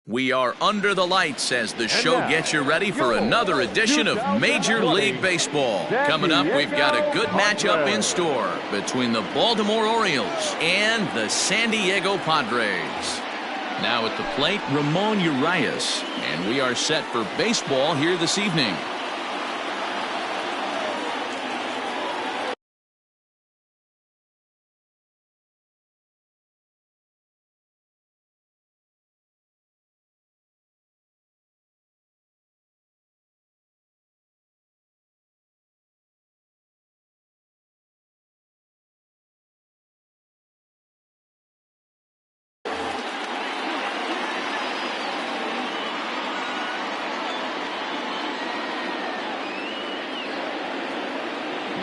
We are under the lights as the show gets you ready for another edition of Major League Baseball. Coming up, we've got a good matchup in store between the Baltimore Orioles and the San Diego Padres. Now at the plate, Ramon Urias, and we are set for baseball here this evening.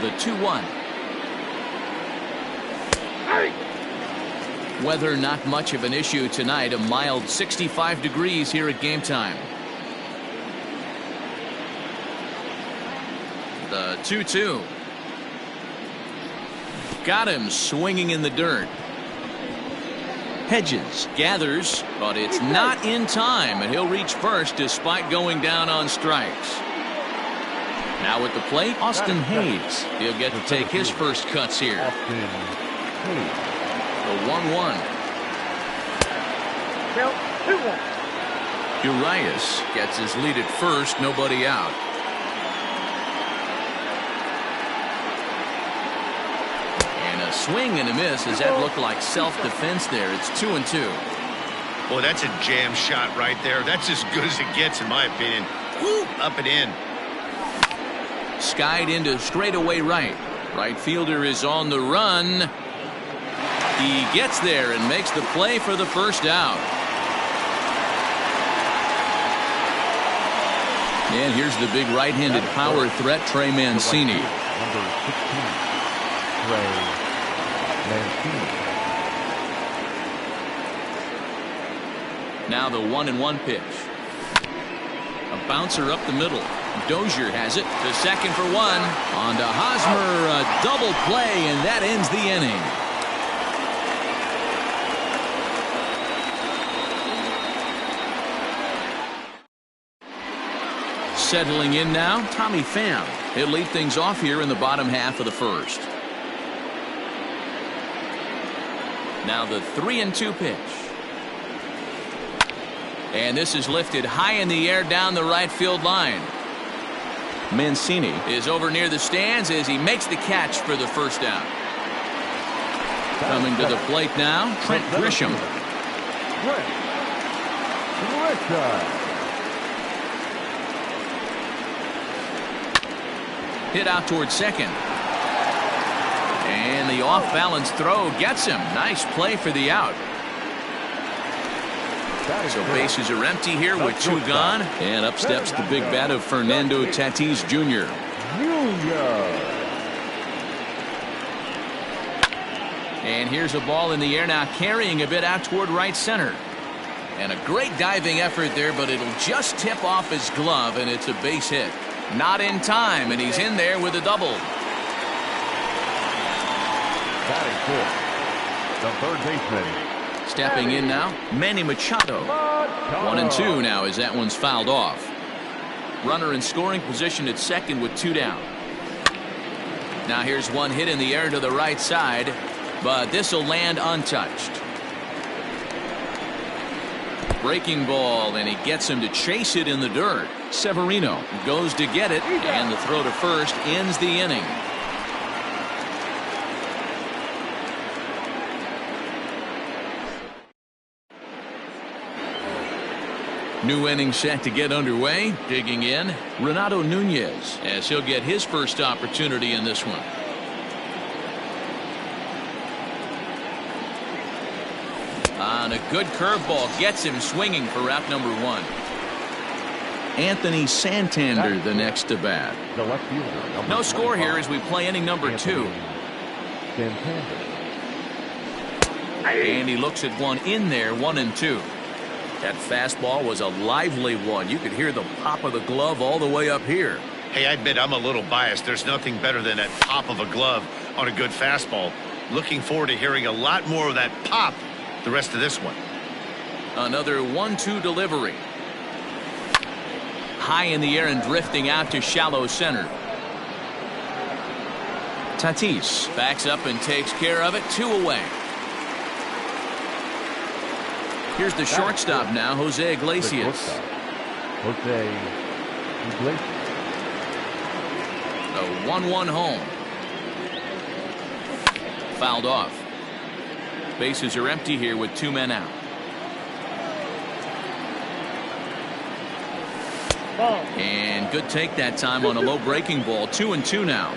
The 2-1. Weather not much of an issue tonight. A mild 65 degrees here at game time. The 2-2. Got him swinging in the dirt. Hedges gathers, but it's not in time, and he'll reach first despite going down on strikes. Now at the plate, Austin Hayes. He'll get to take his first cuts here. The 1-1. Urias gets his lead at first, nobody out. And a swing and a miss. Does that look like self-defense there? It's 2-2. Boy, that's a jam shot right there. That's as good as it gets, in my opinion. Woo, up and in. Skied into straightaway right. Right fielder is on the run. He gets there and makes the play for the first out. And here's the big right-handed power threat, Trey Mancini. Number 16, Trey Mancini. Now the 1-1 pitch. A bouncer up the middle. Dozier has it to second for one. On to Hosmer, a double play, and that ends the inning. Settling in now, Tommy Pham. He'll lead things off here in the bottom half of the first. Now the 3-2 pitch. And this is lifted high in the air down the right field line. Mancini is over near the stands as he makes the catch for the first down. Coming to the plate now, Trent Grisham. Hit out towards second. And the off-balance throw gets him. Nice play for the out. So bases are empty here with two gone. And up steps the big bat of Fernando Tatis Jr. And here's a ball in the air now, carrying a bit out toward right center. And a great diving effort there, but it'll just tip off his glove, and it's a base hit. Not in time, and he's in there with a double. Batting fourth, the third baseman. Stepping in now, Manny Machado. 1-2 now as that one's fouled off. Runner in scoring position at second with two down. Now here's one hit in the air to the right side, but this will land untouched. Breaking ball, and he gets him to chase it in the dirt. Severino goes to get it, and the throw to first ends the inning. New inning set to get underway. Digging in, Renato Nunez, as he'll get his first opportunity in this one. On a good curveball, gets him swinging for out number one. Anthony Santander the next to bat. No score here as we play inning number 2. And he looks at one in there, 1-2. That fastball was a lively one. You could hear the pop of the glove all the way up here. Hey, I admit I'm a little biased. There's nothing better than that pop of a glove on a good fastball. Looking forward to hearing a lot more of that pop the rest of this one. Another 1-2 delivery. High in the air and drifting out to shallow center. Tatis backs up and takes care of it. 2 away. Here's the shortstop now, Jose Iglesias. Jose Iglesias. A 1-1 home. Fouled off. Bases are empty here with 2 men out. And good take that time on a low breaking ball. 2-2 now.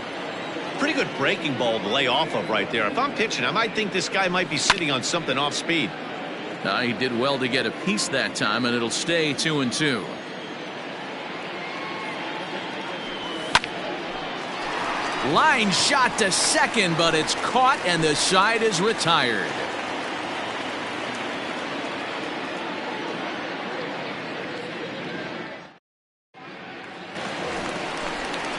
Pretty good breaking ball to lay off of right there. If I'm pitching, I might think this guy might be sitting on something off speed. He did well to get a piece that time, and it'll stay 2-2. Line shot to second, but it's caught, and the side is retired.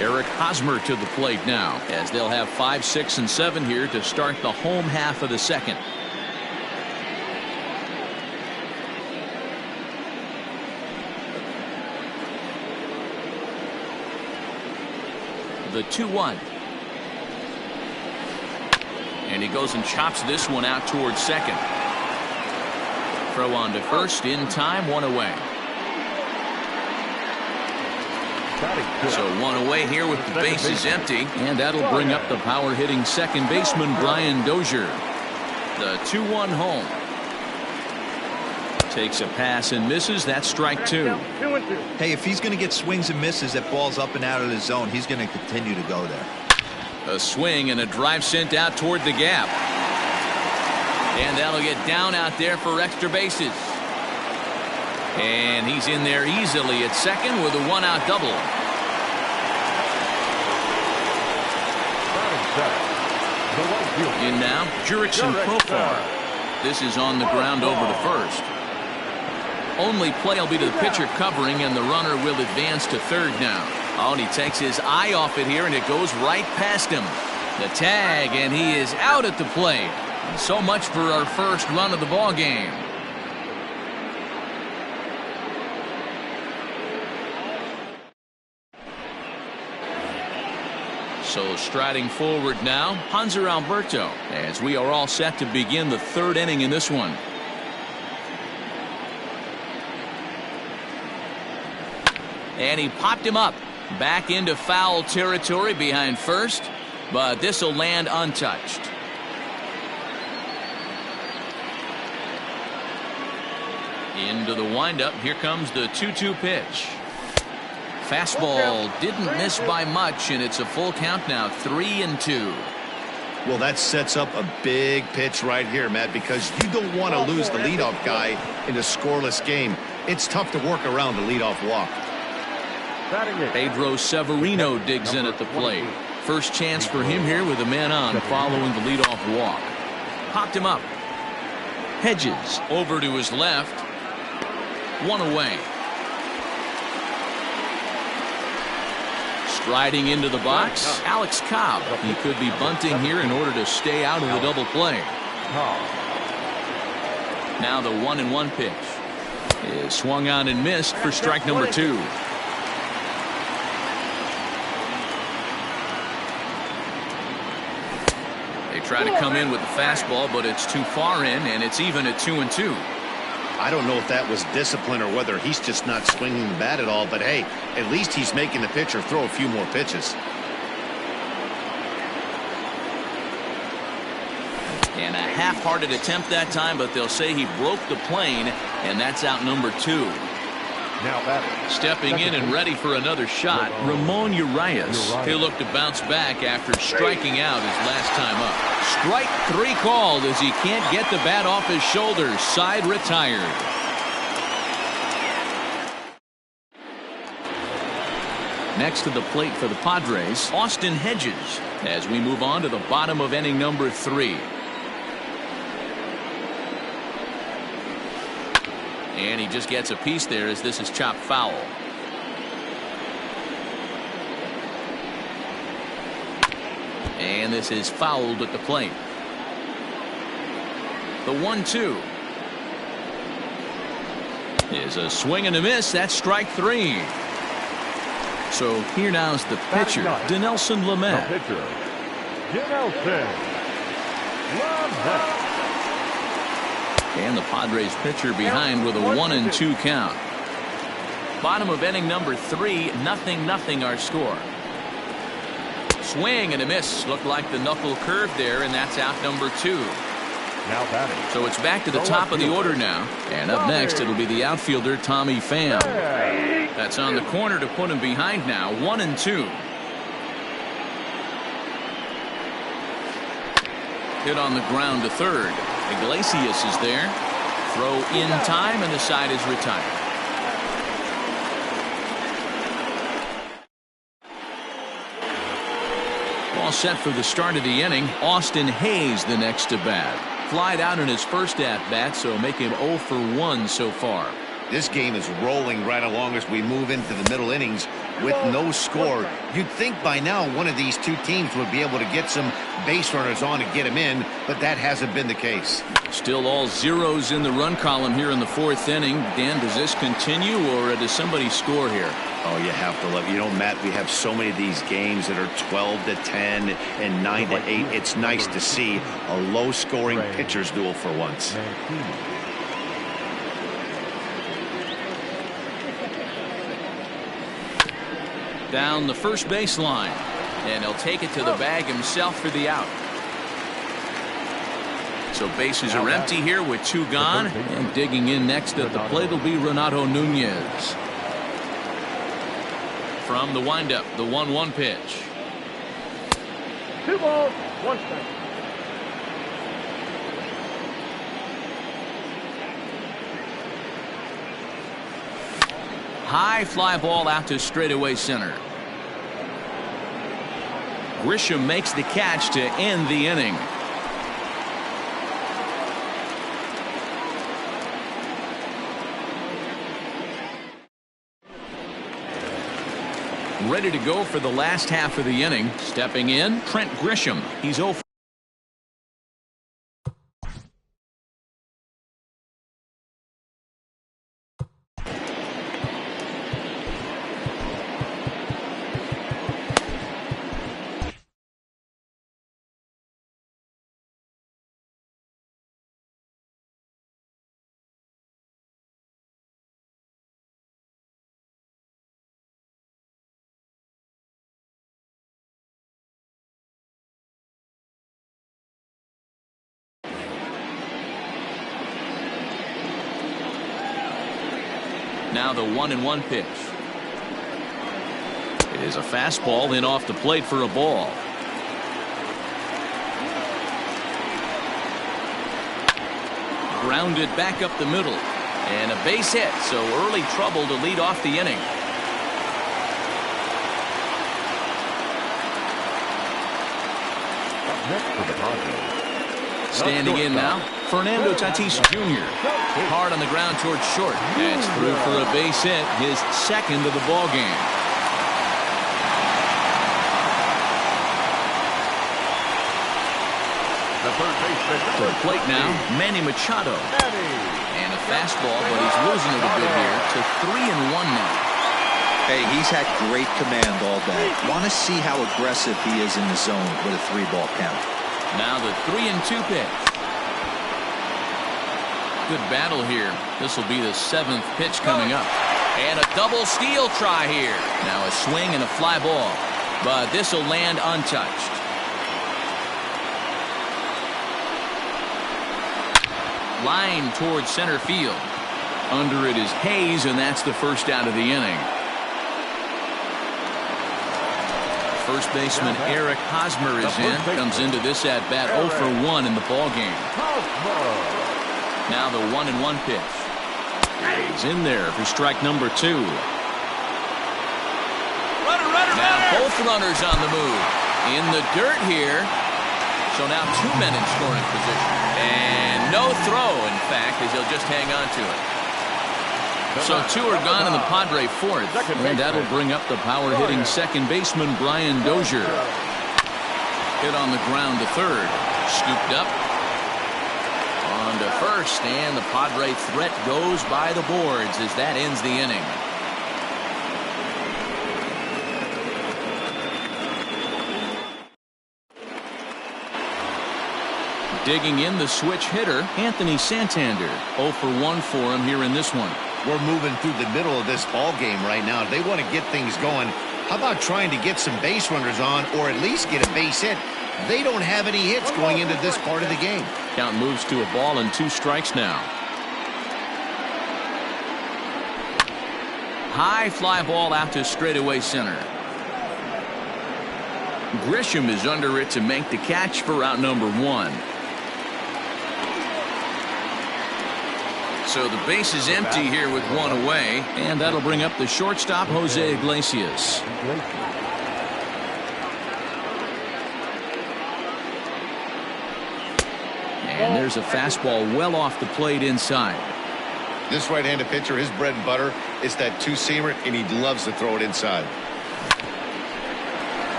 Eric Hosmer to the plate now, as they'll have 5, 6, and 7 here to start the home half of the second. The 2-1. And he goes and chops this one out towards second. Throw on to first in time, 1 away. So 1 away here with the bases empty, and that'll bring up the power hitting second baseman Brian Dozier. The 2-1 home. Takes a pass and misses. That's strike 2. Hey, if he's going to get swings and misses at balls up and out of the zone, he's going to continue to go there. A swing and a drive sent out toward the gap. And that'll get down out there for extra bases. And he's in there easily at second with a 1-out double. In now, Jurickson Profar. This is on the ground over to first. Only play will be to the pitcher covering, and the runner will advance to third now. Oh, and he takes his eye off it here, and it goes right past him. The tag, and he is out at the plate. And so much for our first run of the ball game. So striding forward now, Hanser Alberto, as we are all set to begin the 3rd inning in this one. And he popped him up back into foul territory behind first, but this will land untouched. Into the windup. Here comes the 2-2 pitch. Fastball didn't miss by much, and it's a full count now, 3-2. Well, that sets up a big pitch right here, Matt, because you don't want to lose the leadoff guy in a scoreless game. It's tough to work around the leadoff walk. Pedro Severino digs in at the plate. First chance for him here with a man on following the leadoff walk. Popped him up. Hedges over to his left. 1 away. Striding into the box, Alex Cobb. He could be bunting here in order to stay out of the double play. Now the 1-1 pitch is swung on and missed for strike number 2. They try to come in with the fastball, but it's too far in, and it's even at 2-2. I don't know if that was discipline or whether he's just not swinging the bat at all, but hey, at least he's making the pitcher throw a few more pitches. And a half-hearted attempt that time, but they'll say he broke the plane, and that's out number 2. Stepping in and ready for another shot, Ramon Urias. He'll look to bounce back after striking out his last time up. Strike 3 called as he can't get the bat off his shoulders. Side retired. Next to the plate for the Padres, Austin Hedges, as we move on to the bottom of inning number 3. And he just gets a piece there as this is chopped foul. And this is fouled at the plate. The 1-2. is a swing and a miss. That's strike 3. So here now is the pitcher, Dinelson Lamet. The pitcher, Dinelson Lamet. And the Padres pitcher behind with a 1-2 count. Bottom of inning number 3, 0-0 our score. Swing and a miss. Looked like the knuckle curve there, and that's out number 2. Now batting. So it's back to the top of the order now. And up next, it'll be the outfielder, Tommy Pham. That's on the corner to put him behind now, 1-2. Hit on the ground to third. Iglesias is there. Throw in time, and the side is retired. All set for the start of the inning. Austin Hayes the next to bat. Flied out in his first at-bat, so make him 0 for 1 so far. This game is rolling right along as we move into the middle innings with no score. You'd think by now one of these two teams would be able to get some base runners on and get them in, but that hasn't been the case. Still all zeros in the run column here in the 4th inning. Dan, does this continue, or does somebody score here? Oh, you have to love it. You know, Matt, we have so many of these games that are 12-10 and 9-8. It's nice to see a low-scoring pitcher's duel for once. Down the first baseline, and he'll take it to the bag himself for the out. So bases are empty here with 2 gone, and digging in next at the plate will be Renato Nunez. From the windup, the 1-1 pitch. 2 balls, 1 strike. High fly ball out to straightaway center. Grisham makes the catch to end the inning. Ready to go for the last half of the inning. Stepping in, Trent Grisham. He's 0 for now the 1-1 pitch. It is a fastball in off the plate for a ball. Grounded back up the middle, and a base hit, so early trouble to lead off the inning. Up next for the Padres. Standing in now, Fernando Tatis Jr. Hard on the ground towards short. That's through for a base hit, his 2nd of the ball game. The third baseman. To the plate now, Manny Machado. And a fastball, but he's losing it a bit here to 3-1 now. Hey, he's had great command all day. Want to see how aggressive he is in the zone with a 3-ball count. Now the 3-2 pitch. Good battle here. This will be the 7th pitch coming up. And a double steal try here. Now a swing and a fly ball. But this will land untouched. Line towards center field. Under it is Hayes, and that's the first out of the inning. First baseman Eric Hosmer is in. Comes into this at bat 0 for 1 in the ball game. Now the 1-1 pitch. He's in there for strike number 2. Now both runners on the move. In the dirt here. So now 2 men in scoring position. And no throw, in fact, as he'll just hang on to it. So 2 are gone in the Padre 4th, and that'll bring up the power-hitting second baseman Brian Dozier. Hit on the ground to third. Scooped up. On to first, and the Padre threat goes by the boards as that ends the inning. Digging in, the switch hitter, Anthony Santander. 0 for 1 for him here in this one. We're moving through the middle of this ball game right now. If they want to get things going, how about trying to get some base runners on or at least get a base hit? They don't have any hits going into this part of the game. Count moves to a ball and 2 strikes now. High fly ball out to straightaway center. Grisham is under it to make the catch for out number 1. So the base is empty here with 1 away, and that'll bring up the shortstop, Jose Iglesias. And there's a fastball well off the plate inside. This right-handed pitcher, his bread and butter is that two-seamer, and he loves to throw it inside.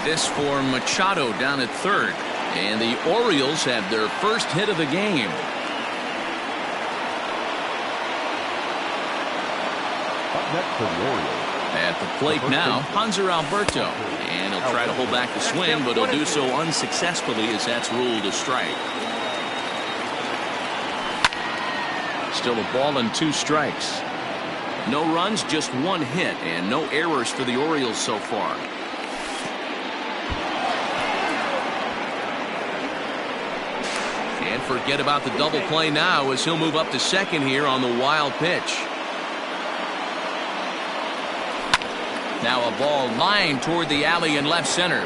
This for Machado down at third, and the Orioles have their first hit of the game. Next to the Orioles. At the plate now, Hanser Alberto. And he'll try to hold back the swing, but he'll do so unsuccessfully as that's ruled a strike. Still a ball and 2 strikes. No runs, just 1 hit, and no errors for the Orioles so far. And forget about the double play now as he'll move up to second here on the wild pitch. Now a ball lined toward the alley in left center.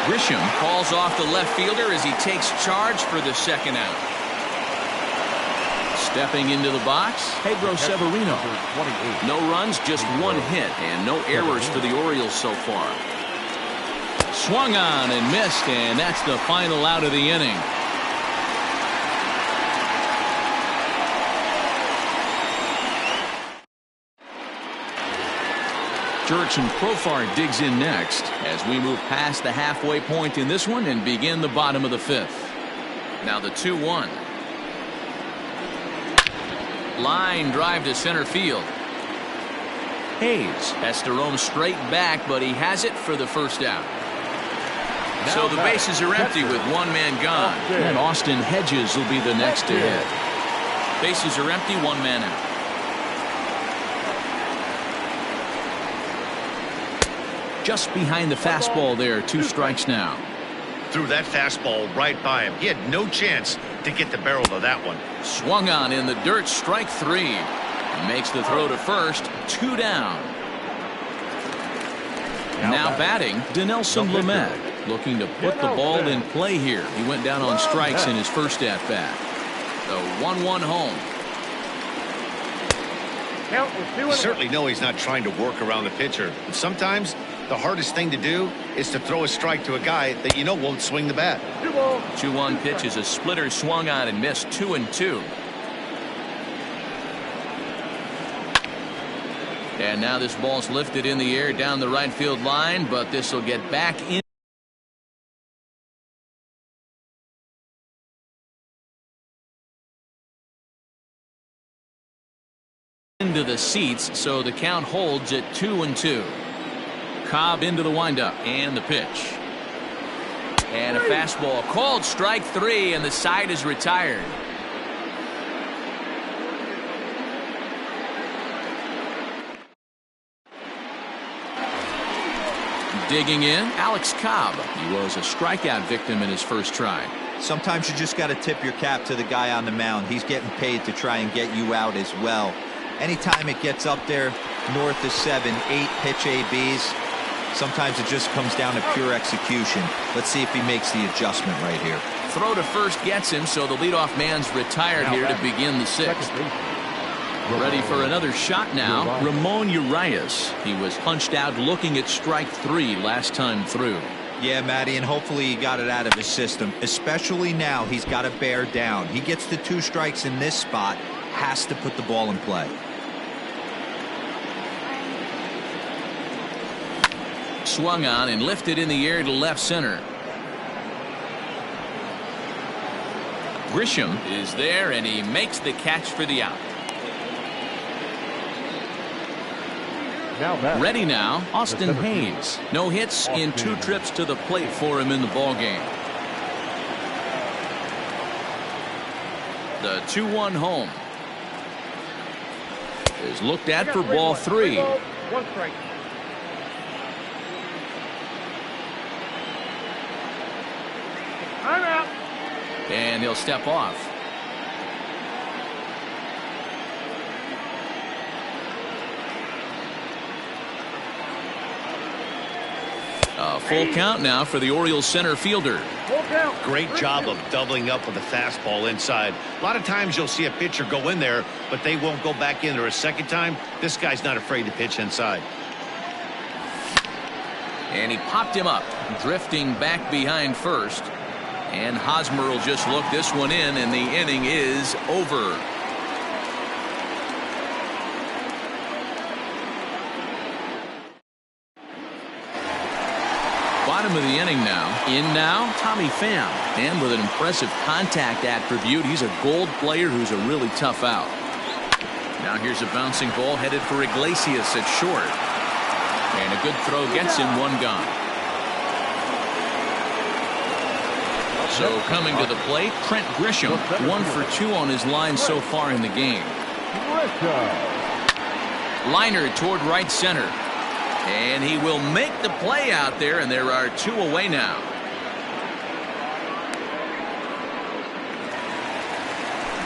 Grisham calls off the left fielder as he takes charge for the second out. Stepping into the box, Pedro Severino. No runs, just 1 hit, and no errors for the Orioles so far. Swung on and missed, and that's the final out of the inning. Jurickson Profar digs in next as we move past the halfway point in this one and begin the bottom of the 5th. Now the 2-1. Line drive to center field. Hayes has to roam straight back, but he has it for the first out. So the bases are empty with 1 man gone. And Austin Hedges will be the next to hit. Bases are empty, 1 man out. Just behind the fastball there, 2 strikes now. Threw that fastball right by him. He had no chance to get the barrel of that one. Swung on in the dirt, strike 3. Makes the throw to first, 2 down. Now batting, Dinelson Lamet, looking to put the ball in play here. He went down on strikes in his first at-bat. The 1-1 home. You certainly know he's not trying to work around the pitcher, but sometimes the hardest thing to do is to throw a strike to a guy that you know won't swing the bat. 2-1 pitch is a splitter, swung on and missed. 2-2. And now this ball's lifted in the air down the right field line, but this will get back in. Into the seats, so the count holds at 2-2. Cobb into the windup and the pitch. And a fastball called strike 3, and the side is retired. Digging in, Alex Cobb. He was a strikeout victim in his first try. Sometimes you just got to tip your cap to the guy on the mound. He's getting paid to try and get you out as well. Anytime it gets up there north of 7, 8 pitch ABs, sometimes it just comes down to pure execution. Let's see if he makes the adjustment right here. Throw to first gets him, so the leadoff man's retired here to begin the 6th. Ready for another shot now, Ramon Urias. He was punched out looking at strike 3 last time through. Yeah, Matty, and hopefully he got it out of his system. Especially now, he's got to bear down. He gets the 2 strikes in this spot, has to put the ball in play. Swung on and lifted in the air to left center. Grisham is there, and he makes the catch for the out. Ready now, Austin Hayes. No hits in 2 trips to the plate for him in the ballgame. The 2-1 home is looked at for ball 3. 1 strike. I'm out. And he'll step off. A full count now for the Orioles center fielder. Great job of doubling up with a fastball inside. A lot of times you'll see a pitcher go in there, but they won't go back in there a second time. This guy's not afraid to pitch inside. And he popped him up, drifting back behind first. And Hosmer will just look this one in, and the inning is over. Bottom of the inning now. In now, Tommy Pham. And with an impressive contact attribute, he's a gold player who's a really tough out. Now here's a bouncing ball headed for Iglesias at short. And a good throw gets him, 1 gone. So coming to the plate, Trent Grisham, 1 for 2 on his line so far in the game. Liner toward right center. And he will make the play out there, and there are 2 away now.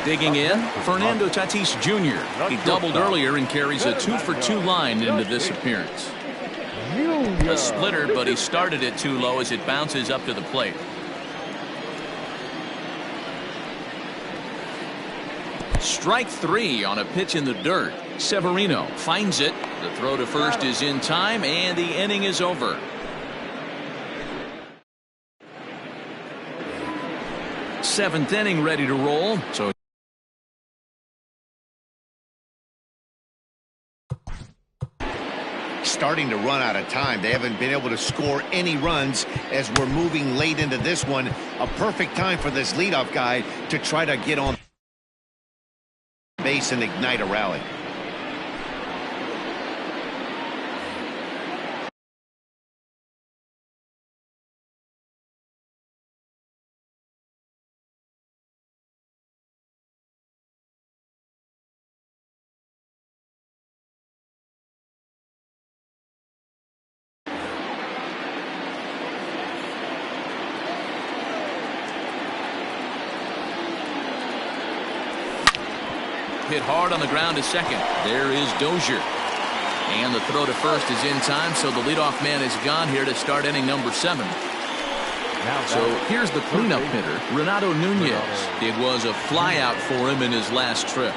Digging in, Fernando Tatis Jr. He doubled earlier and carries a 2 for 2 line into this appearance. A splitter, but he started it too low as it bounces up to the plate. Strike 3 on a pitch in the dirt. Severino finds it. The throw to first is in time, and the inning is over. Seventh inning ready to roll. So starting to run out of time. They haven't been able to score any runs as we're moving late into this one. A perfect time for this leadoff guy to try to get on base and ignite a rally. Hit hard on the ground to second. There is Dozier. And the throw to first is in time, so the leadoff man is gone here to start inning number 7. So here's the cleanup hitter, Renato Nunez. It was a flyout for him in his last trip.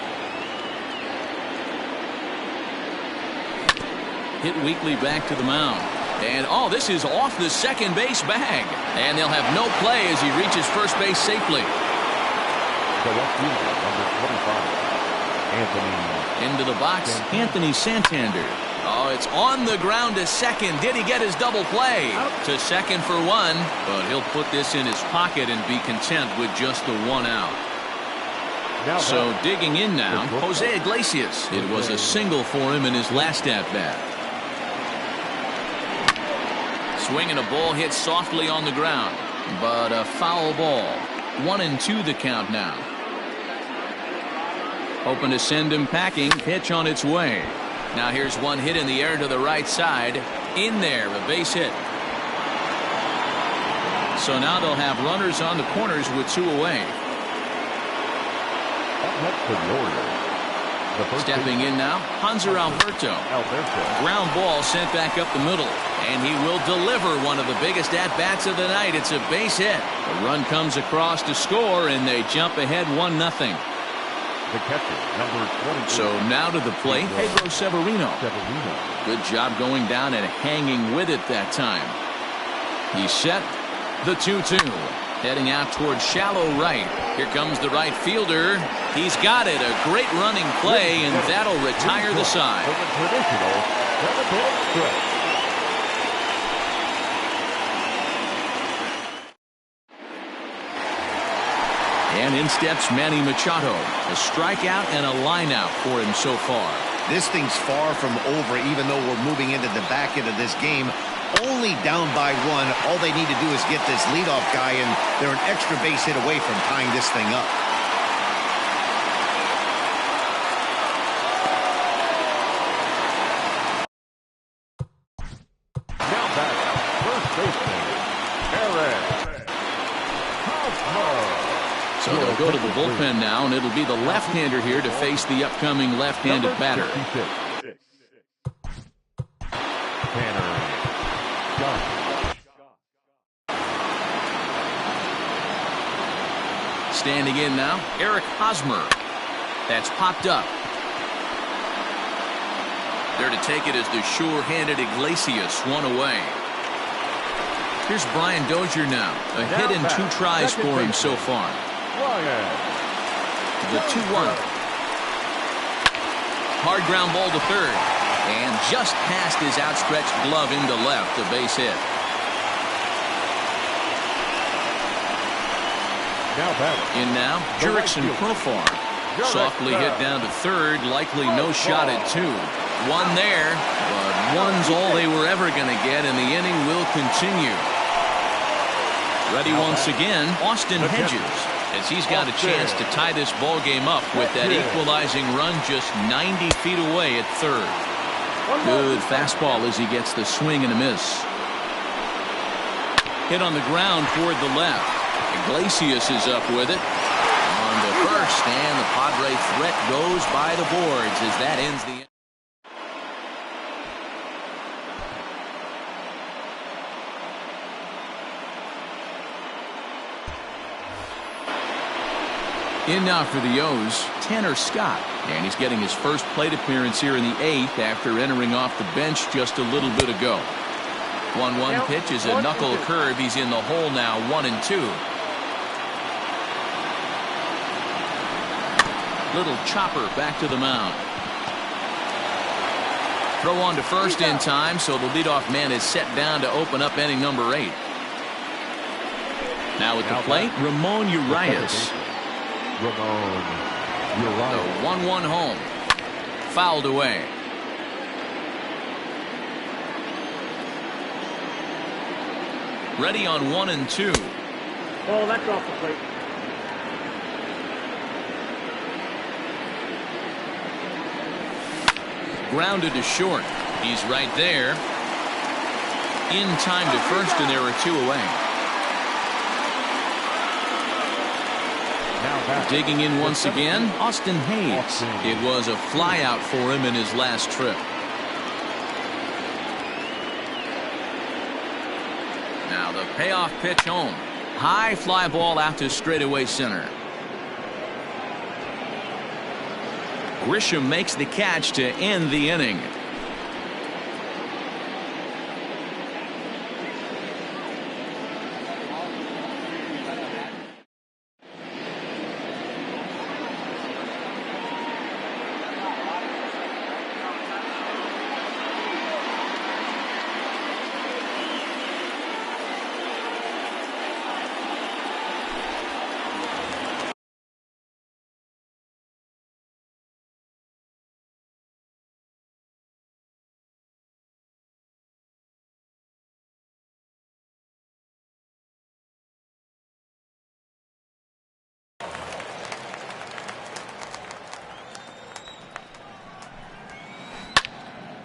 Hit weakly back to the mound. And oh, this is off the second base bag. And they'll have no play as he reaches first base safely. The left fielder, number 25. Into the box, Anthony Santander. Oh, it's on the ground to second. Did he get his double play? To second for 1, but he'll put this in his pocket and be content with just the 1 out. So digging in now, Jose Iglesias. It was a single for him in his last at-bat. Swinging a ball hit softly on the ground, but a foul ball. 1-2 the count now. Hoping to send him packing. Pitch on its way. Now here's one hit in the air to the right side. In there, a base hit. So now they'll have runners on the corners with 2 away. Stepping in now, Hanser Alberto. Ground ball sent back up the middle. And he will deliver one of the biggest at-bats of the night. It's a base hit. A run comes across to score, and they jump ahead 1-0. The catcher, number 20. So now to the plate, Pedro Severino. Good job going down and hanging with it that time. He's set. The 2-2. Heading out towards shallow right. Here comes the right fielder. He's got it. A great running play, and that'll retire the side. And in steps Manny Machado. A strikeout and a lineout for him so far. This thing's far from over, even though we're moving into the back end of this game. Only down by one. All they need to do is get this leadoff guy, and they're an extra base hit away from tying this thing up. Now back, first baseman, Eric. So they'll go to the bullpen now, and it'll be the left-hander here to face the upcoming left-handed batter. Standing in now, Eric Hosmer. That's popped up. There to take it is the sure-handed Iglesias, one away. Here's Brian Dozier now. A hit and 2 tries for him so far. The 2-1. Hard ground ball to third. And just past his outstretched glove into left, a base hit. In now, Jurickson Profar. Softly hit down to third, likely no shot at 2. One there, but one's all they were ever going to get, and the inning will continue. Ready once again, Austin Hedges, as he's got a chance to tie this ball game up with that equalizing run just 90 feet away at third. Good fastball as he gets the swing and a miss. Hit on the ground toward the left. Iglesias is up with it. On the first, and the Padre threat goes by the boards as that ends the inning. In now for the O's, Tanner Scott. And he's getting his first plate appearance here in the 8th after entering off the bench just a little bit ago. 1-1 pitch is a knuckle curve. He's in the hole now, 1-2. Little chopper back to the mound. Throw on to first in time, so the leadoff man is set down to open up inning number 8. Now at the plate, Ramon Urias. The 1-1 home. Fouled away. Ready on 1-2. Oh, that's off the plate. Grounded to short. He's right there. In time to first, and there are 2 away. Digging in once again, Austin Hayes. It was a flyout for him in his last trip. Now the payoff pitch home. High fly ball out to straightaway center. Grisham makes the catch to end the inning.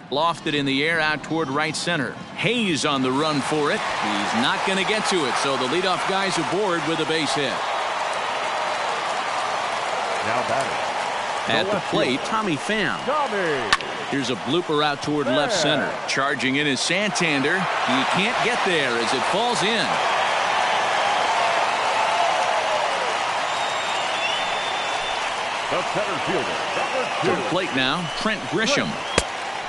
Lofted in the air out toward right center. Hayes on the run for it. He's not going to get to it, so the leadoff guy's aboard with a base hit. Now batting. At the plate, Tommy Pham. Here's a blooper out toward left center. Charging in is Santander. He can't get there as it falls in. The center fielder, To the plate now, Trent Grisham.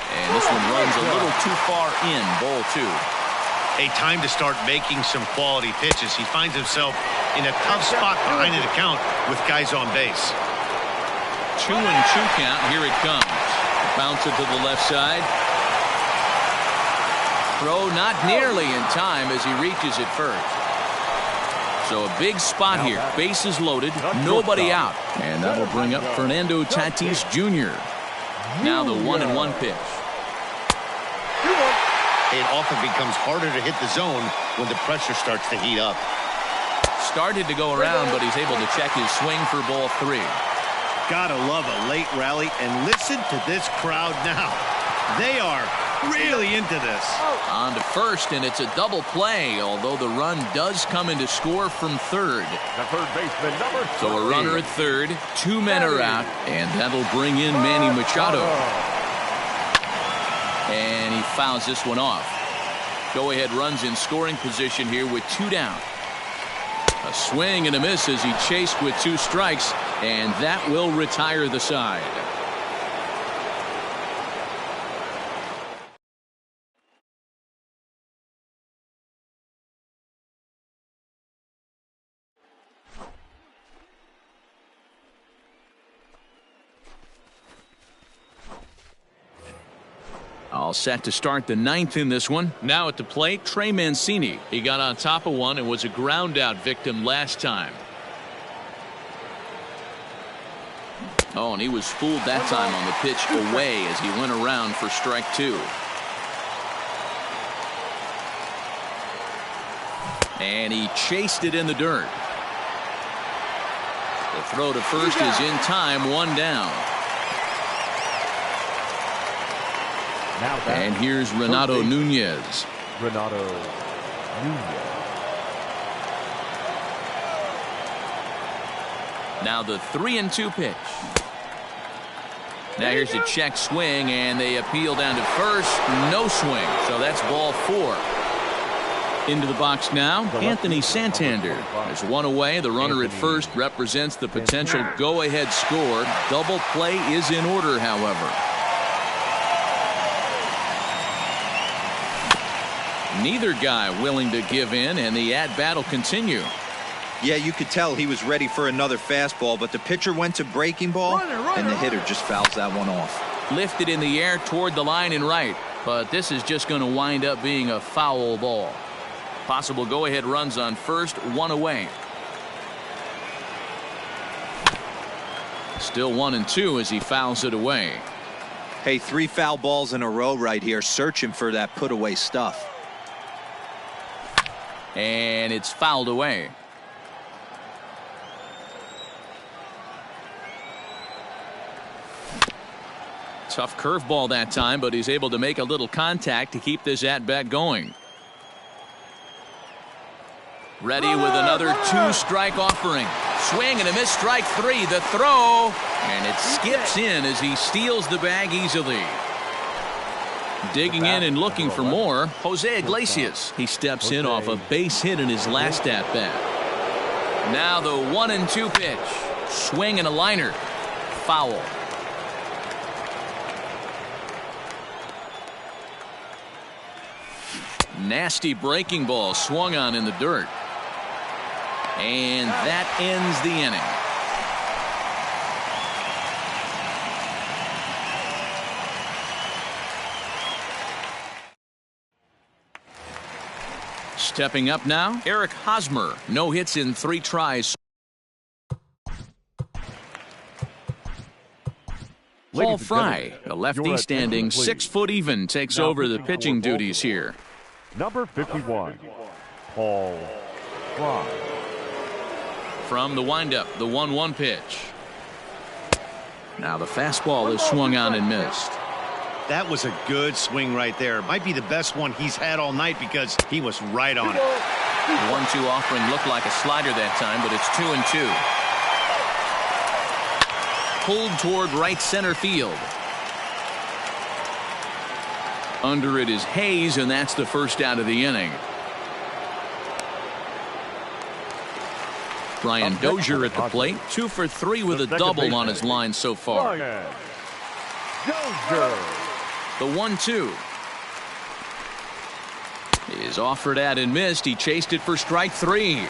And this one runs a little too far in, ball 2. A time to start making some quality pitches. He finds himself in a tough spot behind the count with guys on base. 2-2 count. Here it comes. Bounce it to the left side. Throw not nearly in time as he reaches it first. So a big spot here. Bases loaded, nobody out. And that'll bring up Fernando Tatis Jr. Now the 1-1 pitch. It often becomes harder to hit the zone when the pressure starts to heat up. Started to go around, but he's able to check his swing for ball 3. Gotta love a late rally, and listen to this crowd now. They are really into this. On to first, and it's a double play, although the run does come into score from third. The third baseman, number 3. So a runner at third, 2 men are out, and that'll bring in Manny Machado. And he fouls this one off. Go-ahead runs in scoring position here with 2 down. A swing and a miss as he chased with 2 strikes, and that will retire the side. All set to start the 9th in this one. Now at the plate, Trey Mancini. He got on top of one and was a ground out victim last time. Oh, and he was fooled that time on the pitch away as he went around for strike 2. And he chased it in the dirt. The throw to first is in time, 1 down. And here's Renato Nunez. Renato Nunez. Now the 3-2 pitch. Now here's a check swing, and they appeal down to first. No swing, so that's ball 4. Into the box now, Anthony Santander. There's 1 away. The runner at first represents the potential go-ahead score. Double play is in order, however. Neither guy willing to give in, and the at-bat will continue. Yeah, you could tell he was ready for another fastball, but the pitcher went to breaking ball, and the hitter just fouls that one off. Lifted in the air toward the line and right, but this is just going to wind up being a foul ball. Possible go-ahead runs on first, 1 away. Still 1-2 as he fouls it away. Hey, 3 foul balls in a row right here, searching for that put-away stuff. And it's fouled away. Tough curveball that time, but he's able to make a little contact to keep this at-bat going. Ready with another 2-strike offering. Swing and a miss, strike 3. The throw, and it skips in as he steals the bag easily. Digging in and looking for more, Jose Iglesias. He steps in off a base hit in his last at-bat. Now the 1-2 pitch. Swing and a liner. Foul. Nasty breaking ball swung on in the dirt. And that ends the inning. Stepping up now, Eric Hosmer. No hits in 3 tries. Paul Fry, a lefty standing 6 foot even, takes over the pitching duties here. Number 51, Paul Fry. From the windup, the 1-1 pitch. Now the fastball is swung on and missed. That was a good swing right there. Might be the best one he's had all night because he was right on it. The 1-2 offering looked like a slider that time, but it's 2-2. Pulled toward right center field. Under it is Hayes, and that's the first out of the inning. Brian Dozier at the plate, 2 for 3 with a double on his line so far. The 1-2 is offered at and missed. He chased it for strike 3.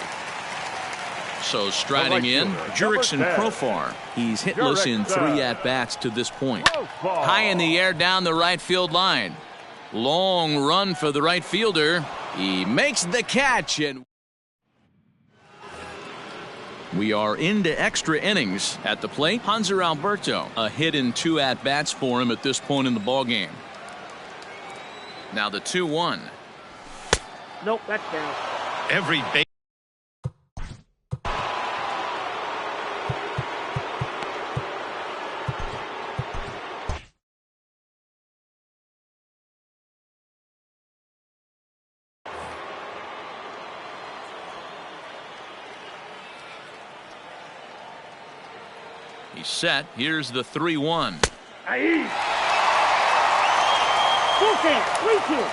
So striding in, Jurickson Profar. He's hitless in 3 at-bats to this point. High in the air down the right field line. Long run for the right fielder. He makes the catch, and We are into extra innings. At the plate, Hanser Alberto. A hit in 2 at-bats for him at this point in the ballgame. Now the 2-1. Nope, that's down. Every base. He's set. Here's the 3-1. Aye. 3-2.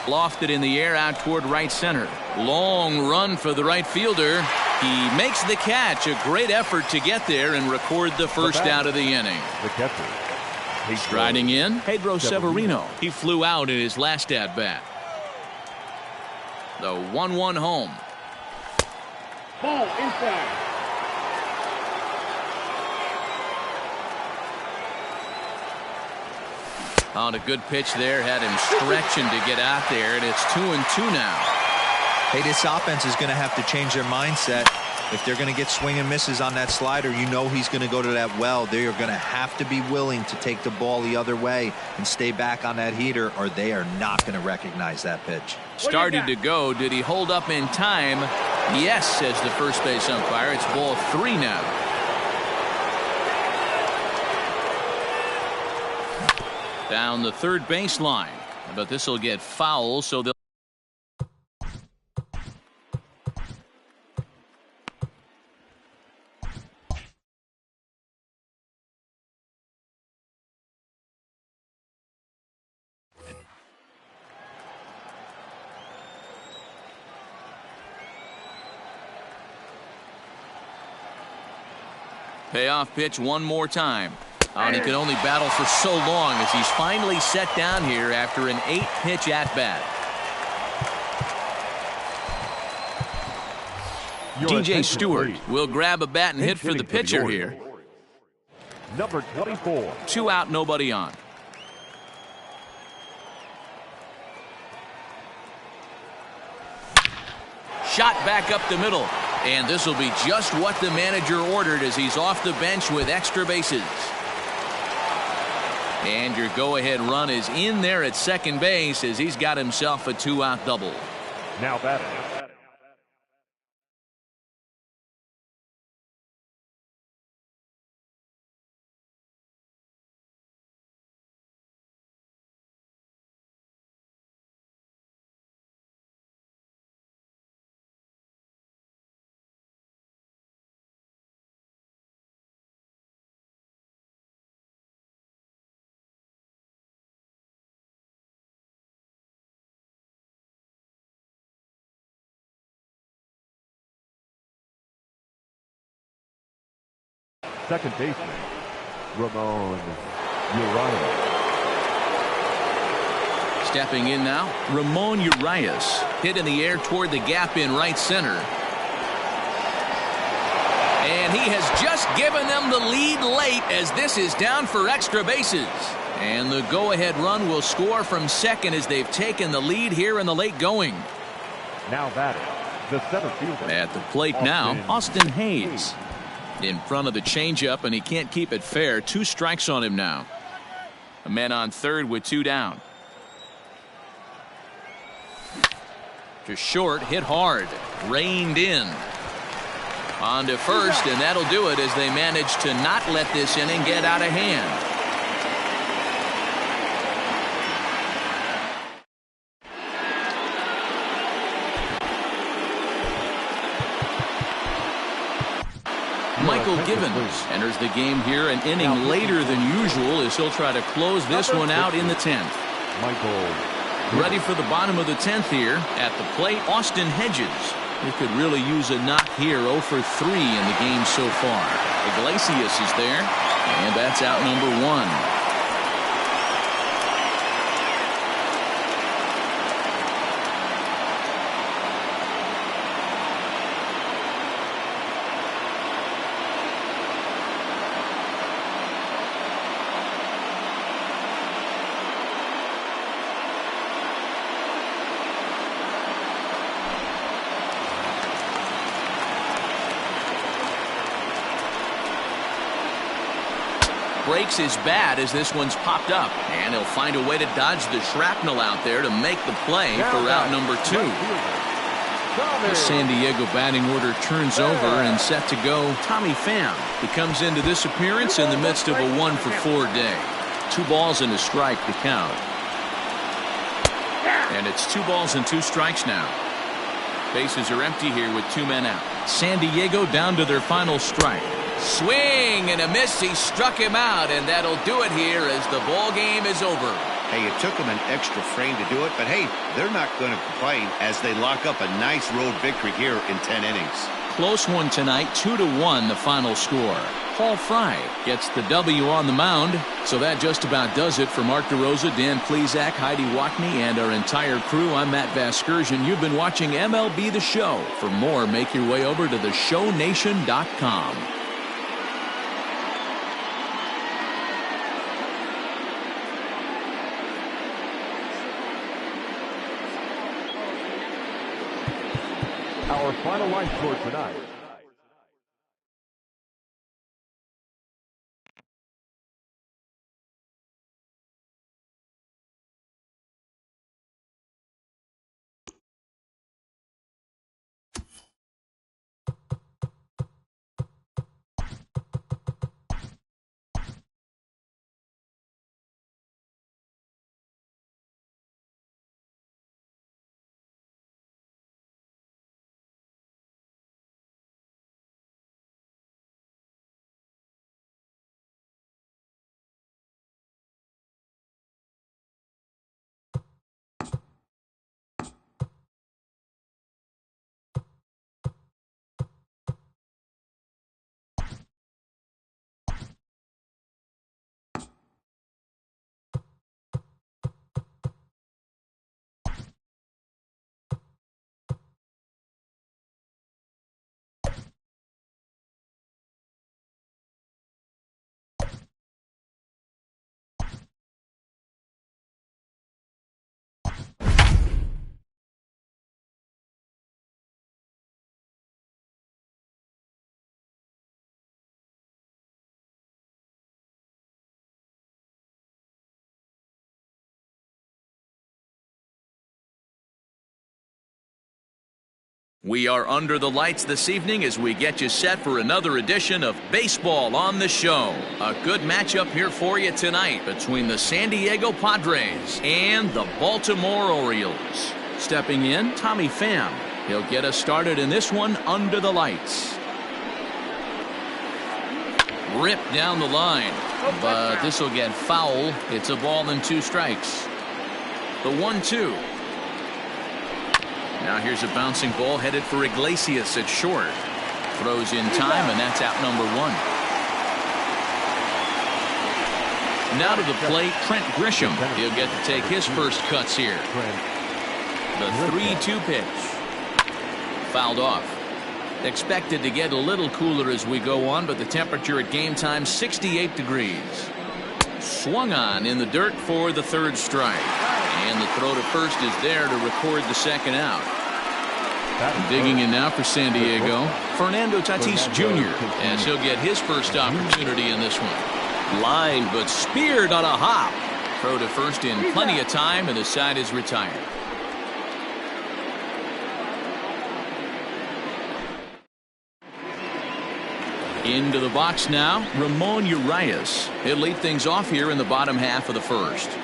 Lofted in the air out toward right center. Long run for the right fielder. He makes the catch. A great effort to get there and record the first out of the inning. The catcher. Striding in, Pedro Severino. He flew out in his last at-bat. The 1-1 home. Ball inside. On a good pitch there, had him stretching to get out there, and it's 2-2 now. Hey, this offense is going to have to change their mindset. If they're going to get swing and misses on that slider, you know he's going to go to that well. They are going to have to be willing to take the ball the other way and stay back on that heater, or they are not going to recognize that pitch. Started to go. Did he hold up in time? Yes, says the first base umpire. It's ball 3 now. Down the third baseline. But this will get foul, so they'll. Payoff pitch one more time. And he can only battle for so long as he's finally set down here after an 8-pitch at-bat. DJ Stewart will grab a bat and hit for the pitcher here. Number 24. 2 out, nobody on. Shot back up the middle. And this will be just what the manager ordered as he's off the bench with extra bases. And your go-ahead run is in there at second base as he's got himself a 2-out double. Now batting. Second baseman, Ramon Urias. Stepping in now, Ramon Urias. Hit in the air toward the gap in right center. And he has just given them the lead late as this is down for extra bases. And the go-ahead run will score from second as they've taken the lead here in the late going. Now batting, the center fielder. At the plate now, Austin Hayes. In front of the changeup, and he can't keep it fair. 2 strikes on him now. A man on third with 2 down. To short, hit hard, reined in. On to first, and that'll do it as they manage to not let this inning get out of hand. Michael Givens enters the game here an inning later than usual as he'll try to close this one out in the 10th. Michael. Ready for the bottom of the 10th here. At the plate, Austin Hedges. He could really use a knock here. 0 for 3 in the game so far. Iglesias is there, and that's out number 1. breaks his bat as this one's popped up. And he'll find a way to dodge the shrapnel out there to make the play for out number 2. The San Diego batting order turns over and set to go. Tommy Pham. He comes into this appearance in the midst of a 1-for-4 day. 2 balls and a strike to count. And it's 2 balls and 2 strikes now. Bases are empty here with 2 men out. San Diego down to their final strike. Swing and a miss. He struck him out, and that'll do it here as the ball game is over. Hey, it took them an extra frame to do it, but hey, they're not going to complain as they lock up a nice road victory here in 10 innings. Close one tonight, 2-1 the final score. Paul Fry gets the W on the mound. So that just about does it for Mark DeRosa, Dan Plesac, Heidi Wackney, and our entire crew. I'm Matt Vasgersian. You've been watching MLB The Show. For more, make your way over to theshownation.com. Our final line score tonight. We are under the lights this evening as we get you set for another edition of Baseball on the Show. A good matchup here for you tonight between the San Diego Padres and the Baltimore Orioles. Stepping in, Tommy Pham. He'll get us started in this one under the lights. Ripped down the line, but this will get foul. It's a ball and 2 strikes. The 1-2. Now here's a bouncing ball headed for Iglesias at short. Throws in time, and that's out number 1. Now to the plate, Trent Grisham. He'll get to take his first cuts here. The 3-2 pitch. Fouled off. Expected to get a little cooler as we go on, but the temperature at game time, 68 degrees. Swung on in the dirt for the 3rd strike. And the throw to first is there to record the 2nd out. Digging in now for San Diego, Fernando Tatis Jr. as he'll get his first opportunity in this one. Line, but speared on a hop. Throw to first in plenty of time, and the side is retired. Into the box now, Ramon Urias. He'll lead things off here in the bottom half of the 1st.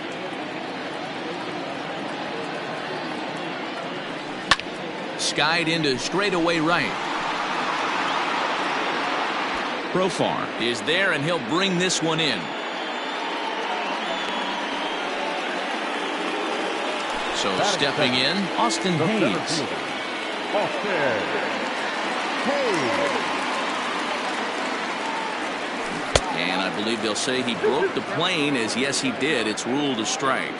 Skied into straightaway right. Profar is there, and he'll bring this one in. So stepping in, Austin Hayes. And I believe they'll say he broke the plane, as yes he did. It's ruled a strike.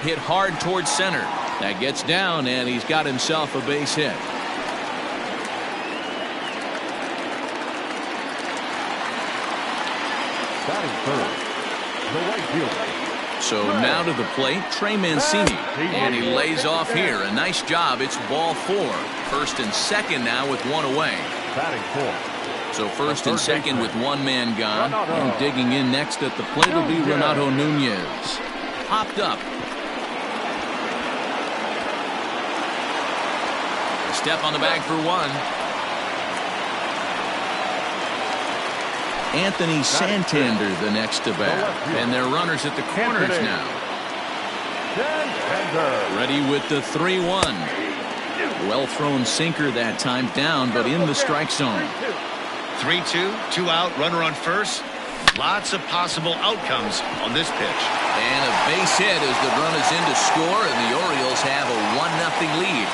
Hit hard towards center. That gets down, and he's got himself a base hit. Batting third, the right fielder, So now to the plate, Trey Mancini. And he lays off here. A nice job. It's ball 4. First and second now with one away. Batting 4. So first and second with one man gone. And digging in next at the plate will be Renato Nunez. Popped up. Step on the bag for one. Anthony Santander the next to bat. And they're runners at the corners now. Ready with the 3-1. Well thrown sinker that time, down but in the strike zone. 3-2, 2 out, runner on first. Lots of possible outcomes on this pitch. And a base hit as the run is in to score, and the Orioles have a 1-0 lead.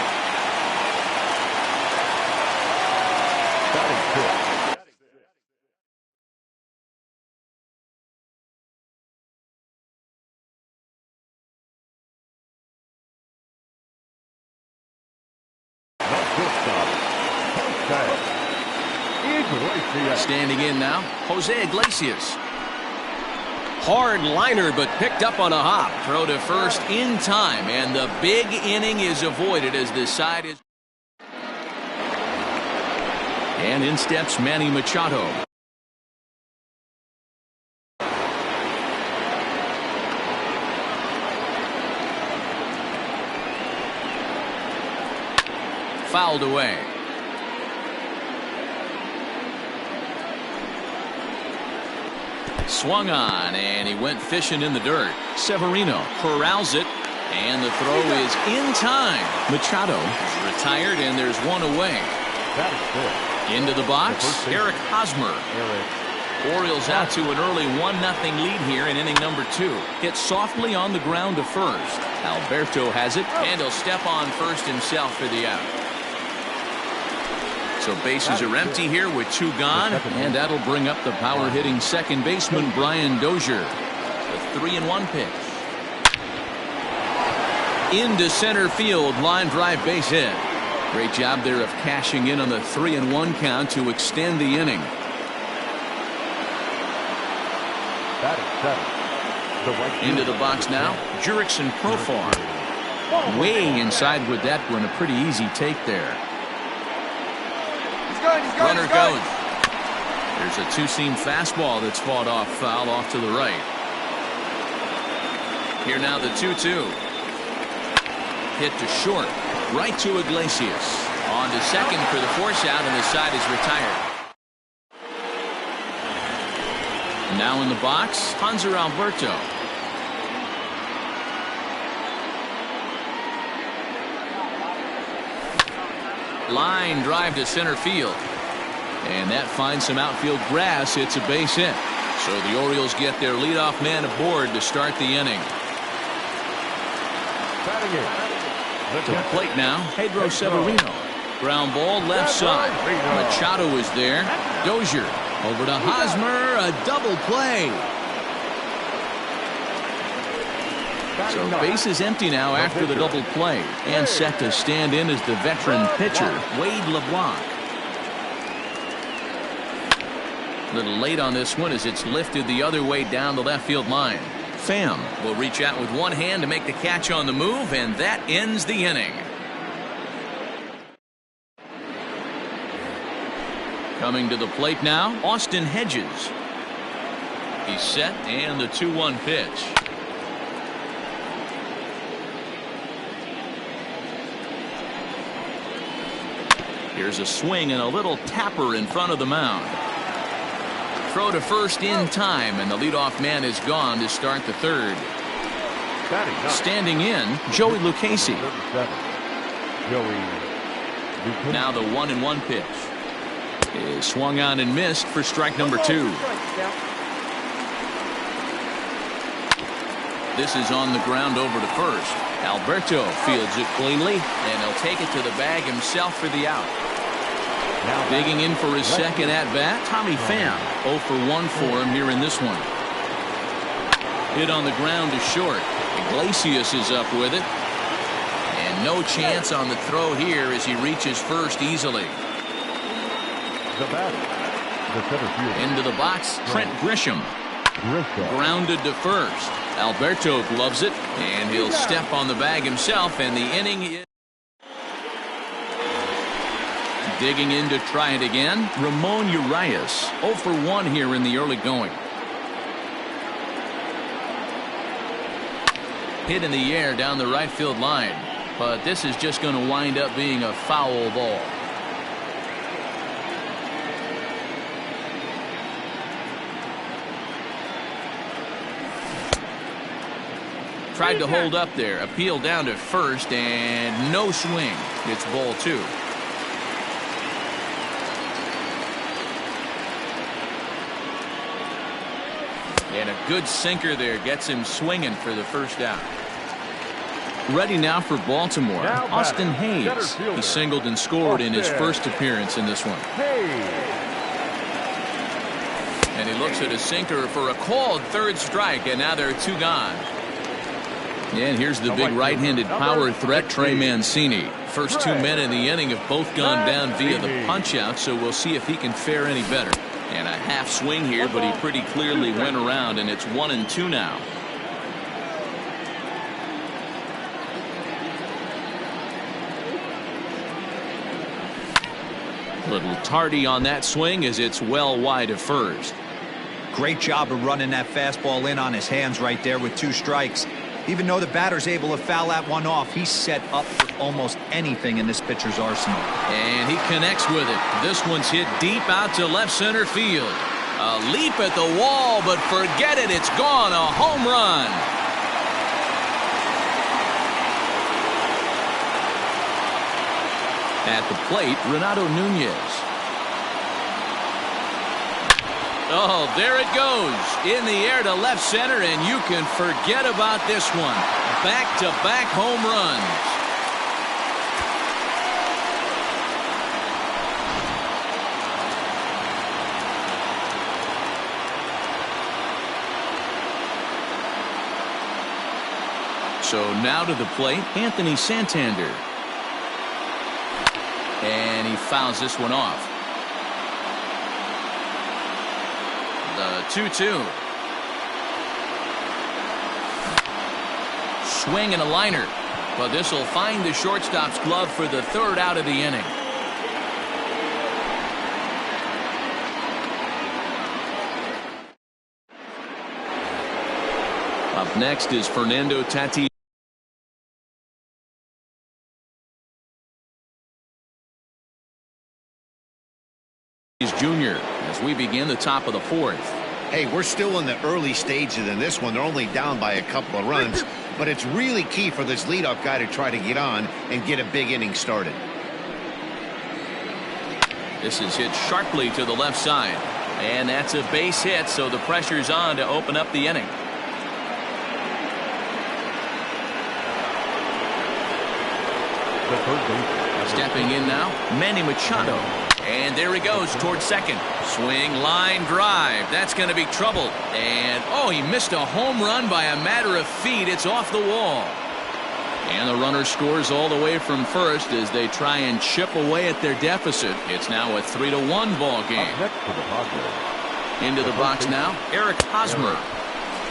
Standing in now, Jose Iglesias. Hard liner, but picked up on a hop. Throw to first in time, and the big inning is avoided as the side is. And in steps Manny Machado. Fouled away. Swung on, and he went fishing in the dirt. Severino corrals it, and the throw is in time. Machado is retired, and there's one away. Into the box, Eric Hosmer. Orioles out to an early 1-0 lead here in inning number 2. Hit softly on the ground to first. Alberto has it, and he'll step on first himself for the out. So bases are empty here with 2 gone, and that'll bring up the power-hitting second baseman Brian Dozier. The 3-1 pitch. Into center field, line drive base hit. Great job there of cashing in on the 3-1 count to extend the inning. Into the box now, Jurickson Profar. Way inside with that one, a pretty easy take there. Runner goes. There's a two-seam fastball that's fought off foul off to the right. Here now the 2-2. Hit to short. Right to Iglesias. On to second for the force out, and the side is retired. Now in the box, Hanser Alberto. Line drive to center field. And that finds some outfield grass. It's a base hit. So the Orioles get their leadoff man aboard to start the inning. To the plate now, Pedro Severino. Ground ball left side. Machado is there. Dozier over to Hosmer. A double play. So base is empty now after the double play. And set to stand in as the veteran pitcher, Wade LeBlanc. A little late on this one as it's lifted the other way down the left field line. Pham will reach out with one hand to make the catch on the move, and that ends the inning. Coming to the plate now, Austin Hedges. He's set, and the 2-1 pitch. Here's a swing and a little tapper in front of the mound. Throw to first in time, and the leadoff man is gone to start the third. Standing in, Joey Lucchesi. Now the 1-1 pitch is swung on and missed for strike number 2. This is on the ground over to first. Alberto fields it cleanly, and he'll take it to the bag himself for the out. Digging in for his second at-bat, Tommy Pham. 0 for 1 for him here in this one. Hit on the ground to short. Iglesias is up with it. And no chance on the throw here as he reaches first easily. The batter, the center fielder. Into the box, Trent Grisham. Grounded to first. Alberto gloves it, and he'll step on the bag himself, and the inning is... Digging in to try it again, Ramon Urias. 0 for 1 here in the early going. Hit in the air down the right field line, but this is just going to wind up being a foul ball. Tried to hold up there, appeal down to first, and no swing. It's ball 2. And a good sinker there gets him swinging for the first out. Ready now for Baltimore, Austin Hayes. He singled and scored in his first appearance in this one. And he looks at a sinker for a called third strike, and now there are 2 gone. And here's the big right-handed power threat, Trey Mancini. First 2 men in the inning have both gone down via the punch-out, so we'll see if he can fare any better. And a half swing here, but he pretty clearly went around, and it's 1-2 now. Little tardy on that swing as it's well wide of first. Great job of running that fastball in on his hands right there with 2 strikes. Even though the batter's able to foul that one off, he's set up for almost anything in this pitcher's arsenal. And he connects with it. This one's hit deep out to left center field. A leap at the wall, but forget it. It's gone. A home run. At the plate, Renato Nunez. Oh, there it goes. In the air to left center, and you can forget about this one. Back-to-back home runs. So now to the plate, Anthony Santander. And he fouls this one off. The 2-2. Swing and a liner. But this will find the shortstop's glove for the 3rd out of the inning. Up next is Fernando Tatis Jr. as we begin the top of the 4th. Hey, we're still in the early stages in this one. They're only down by a couple of runs, but it's really key for this leadoff guy to try to get on and get a big inning started. This is hit sharply to the left side, and that's a base hit, so the pressure's on to open up the inning. Stepping in now, Manny Machado. And there he goes towards second. Swing, line, drive. That's going to be trouble. And, oh, he missed a home run by a matter of feet. It's off the wall. And the runner scores all the way from first as they try and chip away at their deficit. It's now a 3-1 ball game. Into the box now, Eric Hosmer.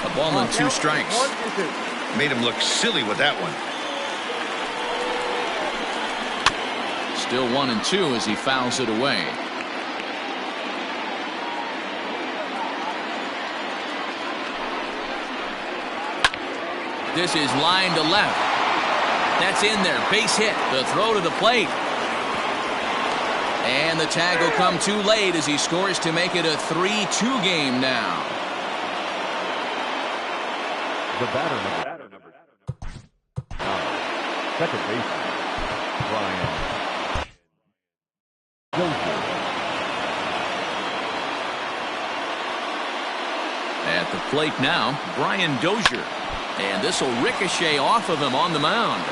A ball and 2 strikes. Made him look silly with that one. Still 1-2 as he fouls it away. This is line to left. That's in there. Base hit. The throw to the plate. And the tag will come too late as he scores to make it a 3-2 game now. The batter number. Second baseman, Brian. At the plate now, Brian Dozier. And this will ricochet off of him on the mound.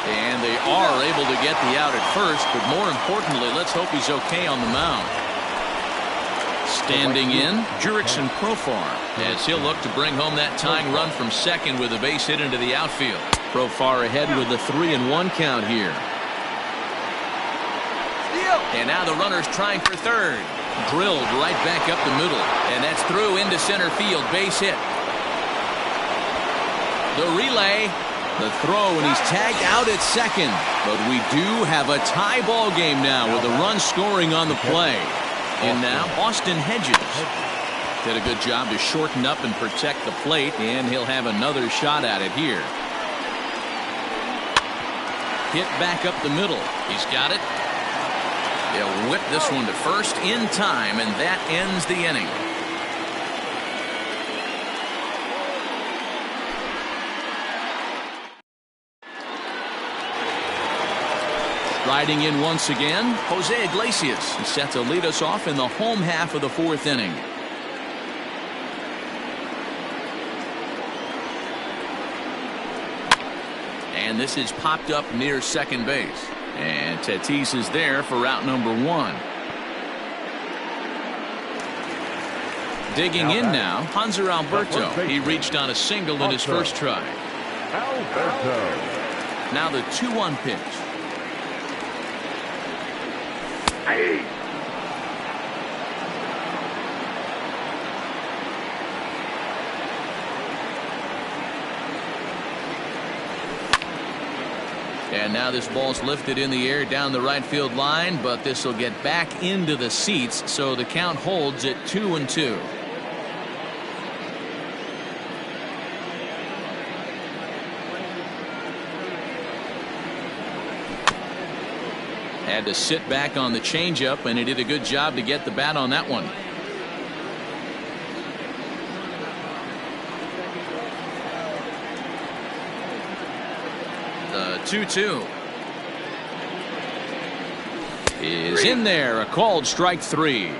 And they are able to get the out at first, but more importantly, let's hope he's okay on the mound. Standing in, Jurickson Profar, as he'll look to bring home that tying run from second with a base hit into the outfield. Profar ahead with a 3-1 count here. And now the runner's trying for third. Drilled right back up the middle. And that's through into center field. Base hit. The relay. The throw, and he's tagged out at second. But we do have a tie ball game now with a run scoring on the play. And now Austin Hedges did a good job to shorten up and protect the plate, and he'll have another shot at it here. Hit back up the middle. He's got it. He'll whip this one to first in time, and that ends the inning. Riding in once again, Jose Iglesias is set to lead us off in the home half of the fourth inning. And this is popped up near second base. And Tatis is there for out number one. Digging in now, Hanser Alberto. He reached on a single in his first try. Now the 2-1 pitch. And now this ball's lifted in the air down the right field line, but this will get back into the seats, so the count holds at 2-2. Had to sit back on the changeup, and he did a good job to get the bat on that one. The 2-2 is in there. A called strike three.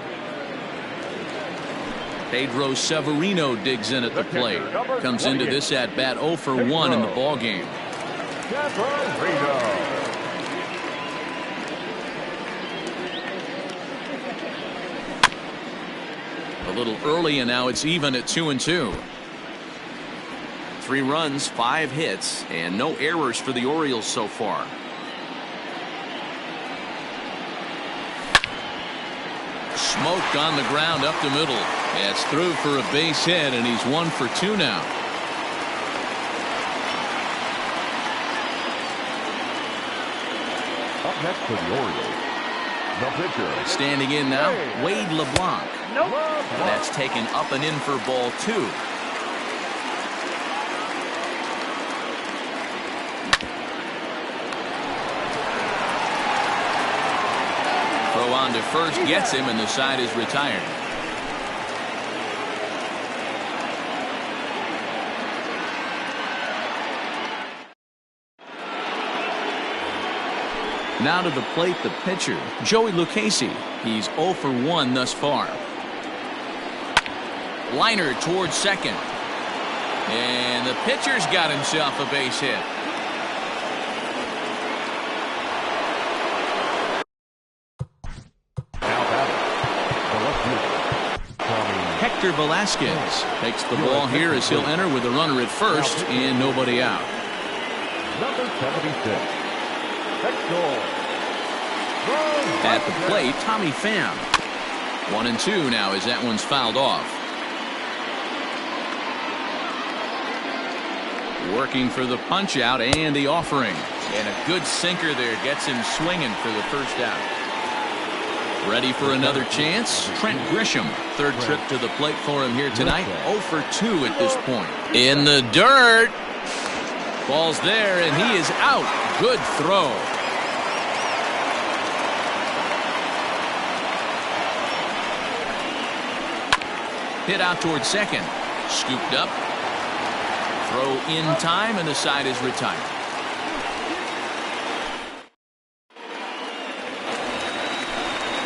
Pedro Severino digs in at the plate. Comes into this at bat 0 for 1 in the ball game. A little early, and now it's even at 2-2. 3 runs, 5 hits, and no errors for the Orioles so far. Smoke on the ground up the middle. It's through for a base hit, and he's 1 for 2 now. Up next for the Orioles, the pitcher. Standing in now, Wade LeBlanc. And that's taken up and in for ball 2. Throw on to first gets him, and the side is retired. Now to the plate, the pitcher, Joey Lucchesi. He's 0 for 1 thus far. Liner towards second. And the pitcher's got himself a base hit. Hector Velasquez takes the ball here as he'll enter with a runner at first and nobody out. Number 76. At the plate, Tommy Pham. 1-2 now as that one's fouled off. Working for the punch out and the offering. And a good sinker there gets him swinging for the first out. Ready for another chance? Trent Grisham. Third trip to the plate for him here tonight. 0 for 2 at this point. In the dirt. Ball's there and he is out. Good throw. Hit out towards second. Scooped up. Throw in time, and the side is retired.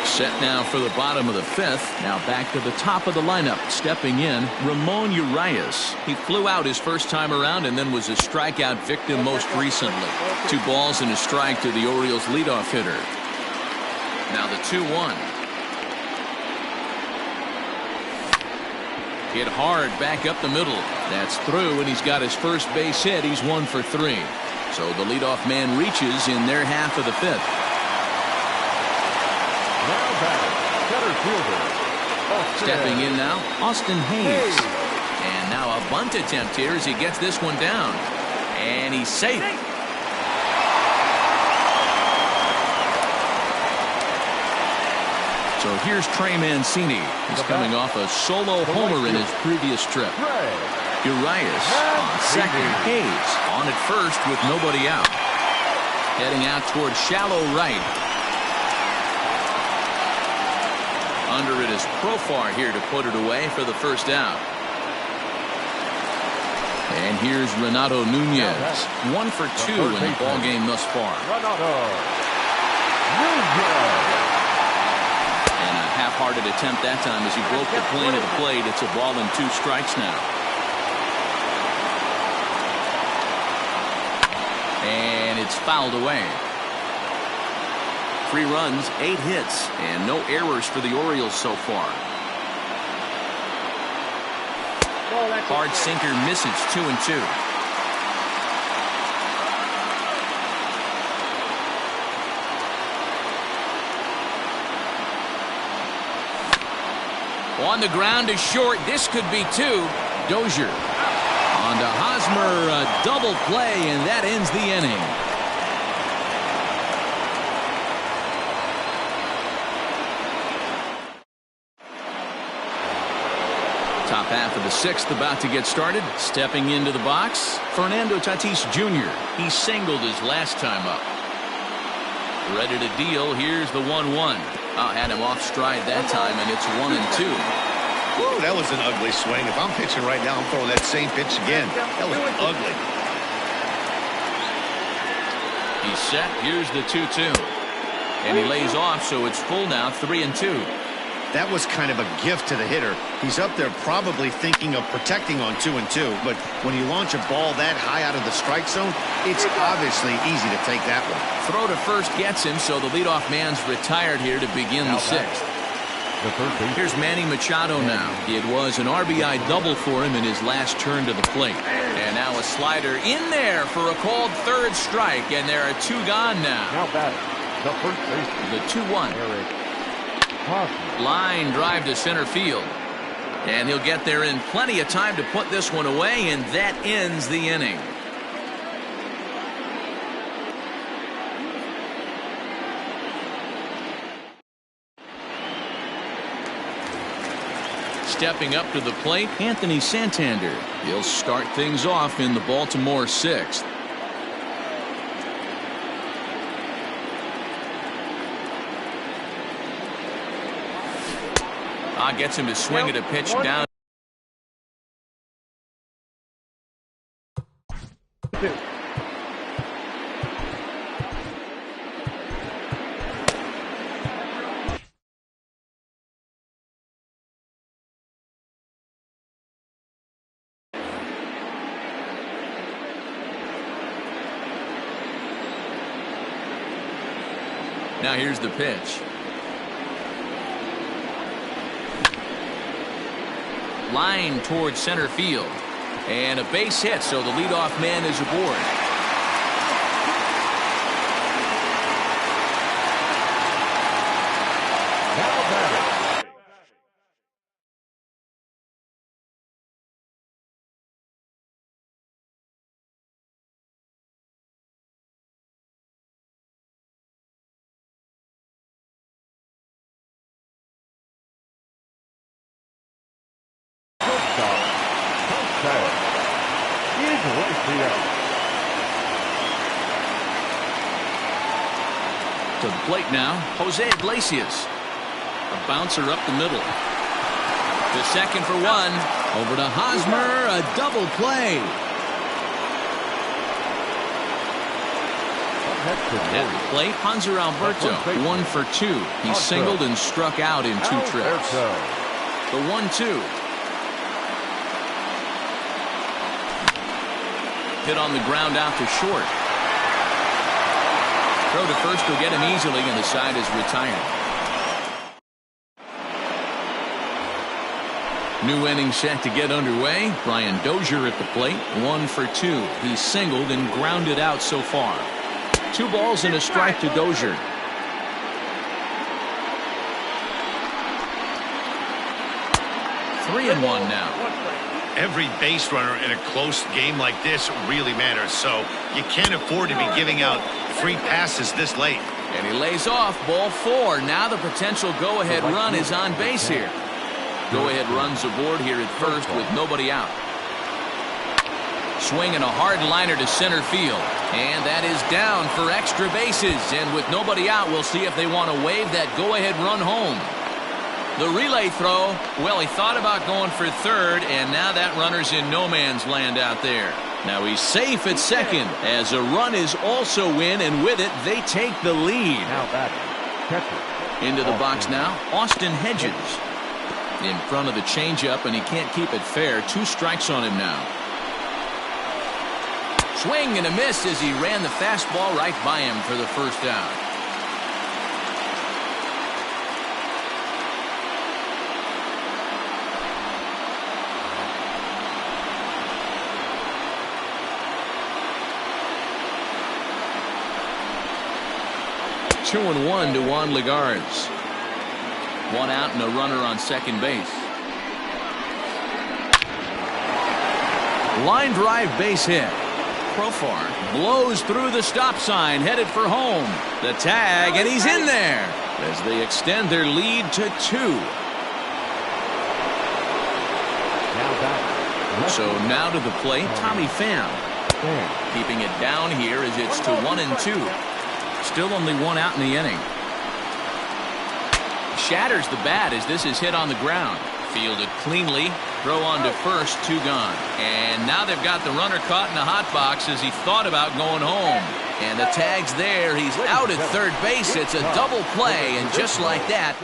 Set now for the bottom of the 5th. Now back to the top of the lineup. Stepping in, Ramon Urias. He flew out his first time around and then was a strikeout victim most recently. 2 balls and a strike to the Orioles leadoff hitter. Now the 2-1. Hit hard back up the middle. That's through, and he's got his first base hit. He's 1 for 3. So the leadoff man reaches in their half of the 5th. Now back, center fielder. Stepping in now, Austin Hayes. And now a bunt attempt here as he gets this one down. And he's safe. So here's Trey Mancini. He's coming off a solo homer in his previous trip. Urias on second. Hayes on at first with nobody out. Heading out toward shallow right. Under it is Profar here to put it away for the first out. And here's Renato Nunez. 1 for 2 in the ball game thus far. And a half-hearted attempt that time as he broke the plane of the plate. It's a ball and 2 strikes now. And it's fouled away. 3 runs, 8 hits, and no errors for the Orioles so far. Hard sinker misses. 2-2. On the ground to short. This could be 2. Dozier on to Hosmer. A double play, and that ends the inning. Top half of the 6th about to get started. Stepping into the box, Fernando Tatis Jr. He singled his last time up. Ready to deal. Here's the 1-1. Had him off stride that time, and it's 1-2. Woo, that was an ugly swing. If I'm pitching right now, I'm throwing that same pitch again. That was ugly. He's set. Here's the 2-2. And he lays off, so it's full now, 3-2. That was kind of a gift to the hitter. He's up there probably thinking of protecting on 2-2, but when you launch a ball that high out of the strike zone, it's obviously easy to take that one. Throw to first gets him, so the leadoff man's retired here to begin the 6th. Here's Manny Machado now. It was an RBI double for him in his last turn to the plate. And now a slider in there for a called 3rd strike, and there are 2 gone now. Now batting, the first baseman. The 2-1. Line drive to center field. And he'll get there in plenty of time to put this one away, and that ends the inning. Stepping up to the plate, Anthony Santander. He'll start things off in the Baltimore 6th. Gets him to swing at a pitch down. Now here's the pitch. Line towards center field. And a base hit, so the leadoff man is aboard. To the plate now, Jose Iglesias. A bouncer up the middle. To second for 1. Over to Hosmer. A double play. At the plate, Hanser Alberto. 1 for 2. He singled and struck out in 2 trips. The 1-2. Hit on the ground out to short. Throw to first will get him easily, and the side is retired. New inning set to get underway. Brian Dozier at the plate. 1 for 2. He's singled and grounded out so far. 2 balls and a strike to Dozier. 3-1 now. Every base runner in a close game like this really matters, so you can't afford to be giving out free passes this late. And he lays off ball 4. Now the potential go-ahead run is on base here. Go-ahead runs aboard here at first with nobody out. Swinging a hard liner to center field. And that is down for extra bases. And with nobody out, we'll see if they want to wave that go-ahead run home. The relay throw, well, he thought about going for third, and now that runner's in no man's land out there. Now he's safe at second as a run is also in, and with it, they take the lead. Now batting. Into the box now, Austin Hedges. In front of the changeup, and he can't keep it fair. 2 strikes on him now. Swing and a miss as he ran the fastball right by him for the first out. Two and 1 to Juan Lagarde. 1 out and a runner on second base. Line drive base hit. Profar blows through the stop sign, headed for home. The tag, and he's in there as they extend their lead to 2. So now to the plate, Tommy Pham. Keeping it down here as it's to 1 and 2. Still only 1 out in the inning. Shatters the bat as this is hit on the ground. Fielded cleanly. Throw on to first, 2 gone. And now they've got the runner caught in the hot box as he thought about going home. And the tag's there. He's out at third base. It's a double play, and just like that.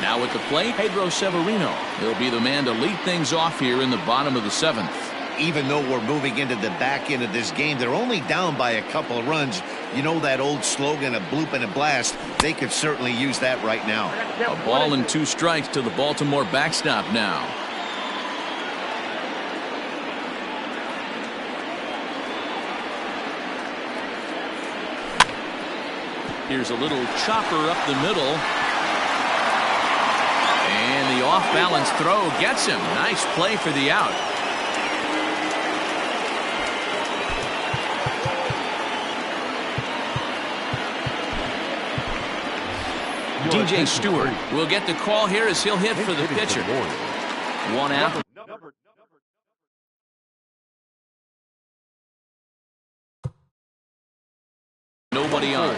Now at the plate, Pedro Severino. He'll be the man to lead things off here in the bottom of the 7th. Even though we're moving into the back end of this game, they're only down by a couple of runs. You know that old slogan, a bloop and a blast? They could certainly use that right now. A ball and 2 strikes to the Baltimore backstop now. Here's a little chopper up the middle. And the off-balance throw gets him. Nice play for the out. DJ Stewart will get the call here as he'll hit for the pitcher. 1 out. Nobody on.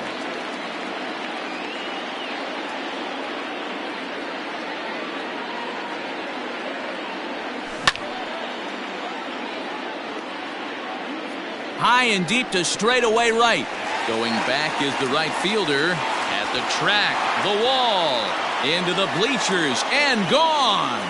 High and deep to straightaway right. Going back is the right fielder. At the track, the wall, into the bleachers, and gone.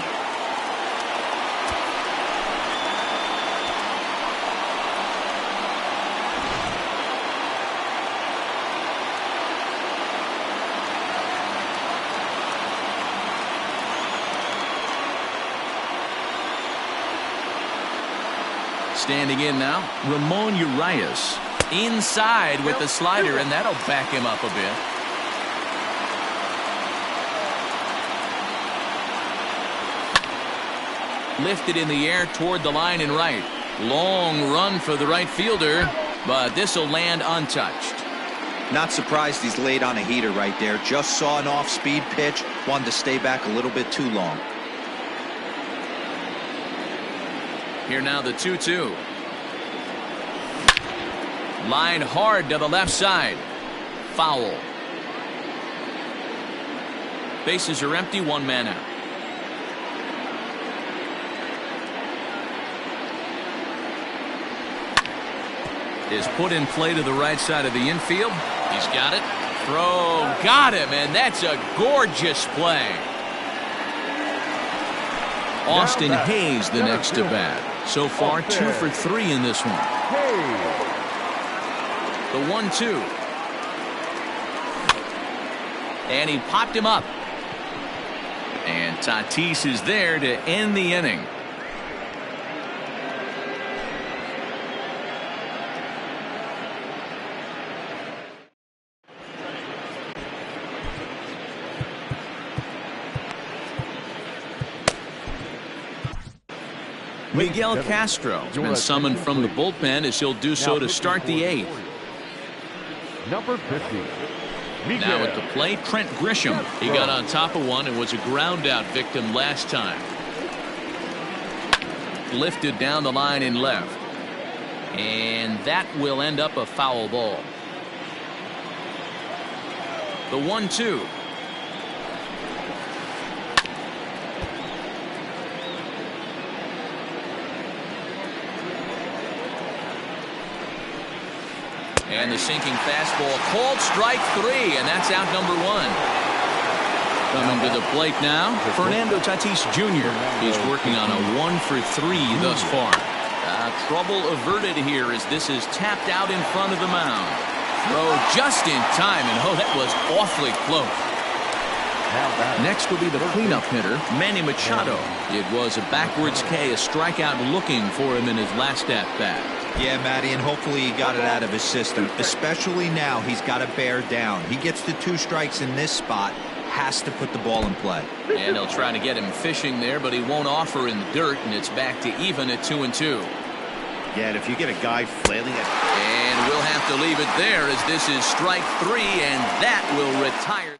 Standing in now, Ramon Urias. Inside with the slider, and that'll back him up a bit. Lifted in the air toward the line and right. Long run for the right fielder, but this will land untouched. Not surprised he's laid on a heater right there. Just saw an off-speed pitch. Wanted to stay back a little bit too long. Here now the 2-2. Line hard to the left side. Foul. Bases are empty, 1 man out. Is put in play to the right side of the infield. He's got it. Throw. Got him, and that's a gorgeous play. Austin Hayes the next to bat. So far 2 for 3 in this one. The 1-2. And he popped him up. Tatis is there to end the inning. Miguel Castro has been summoned from the bullpen as he'll do so to start the 8th. Number 50. Now at the plate, Trent Grisham. He got on top of one and was a ground out victim last time. Lifted down the line in left. And that will end up a foul ball. The 1-2. And the sinking fastball called strike 3, and that's out number 1. Coming to the plate now, Fernando Tatis Jr. He's working on a 1 for 3 thus far. Trouble averted here as this is tapped out in front of the mound. Throw just in time, and oh, that was awfully close. Next will be the cleanup hitter, Manny Machado. It was a backwards K, a strikeout looking for him in his last at-bat. Yeah, Matty, and hopefully he got it out of his system. Especially now, he's got to bear down. He gets the 2 strikes in this spot, has to put the ball in play. And they'll try to get him fishing there, but he won't offer in the dirt, and it's back to even at 2-2. Yeah, and if you get a guy flailing it. And we'll have to leave it there as this is strike 3, and that will retire.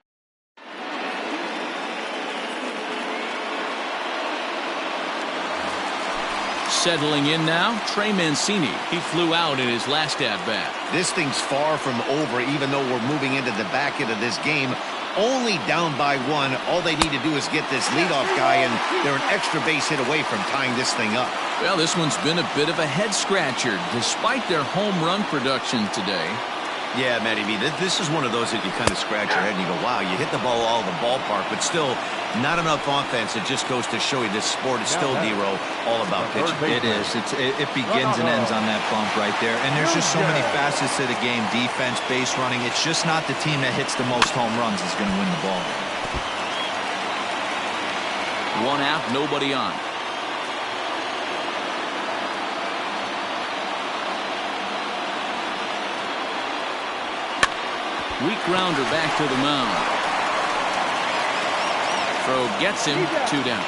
Settling in now, Trey Mancini. He flew out in his last at-bat. This thing's far from over, even though we're moving into the back end of this game. Only down by 1. All they need to do is get this leadoff guy, and they're an extra base hit away from tying this thing up. Well, this one's been a bit of a head-scratcher, despite their home run production today. Yeah, Matty B, this is one of those that you kind of scratch your head and you go, wow, you hit the ball all the ballpark, but still not enough offense. It just goes to show you this sport is still, D-Row, all about pitching. It is. It begins and ends on that bump right there. And there's just so many facets to the game. Defense, base running. It's just not the team that hits the most home runs is going to win the ball. 1 out, nobody on. Weak grounder back to the mound. Throw gets him, 2 down.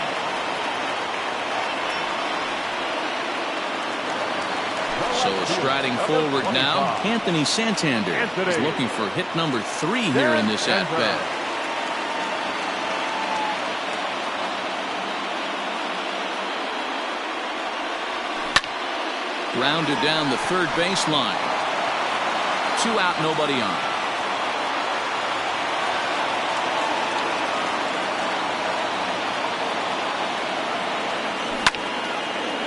So striding forward now, Anthony Santander is looking for hit number 3 here in this at-bat. Grounded down the third baseline. 2 out, nobody on.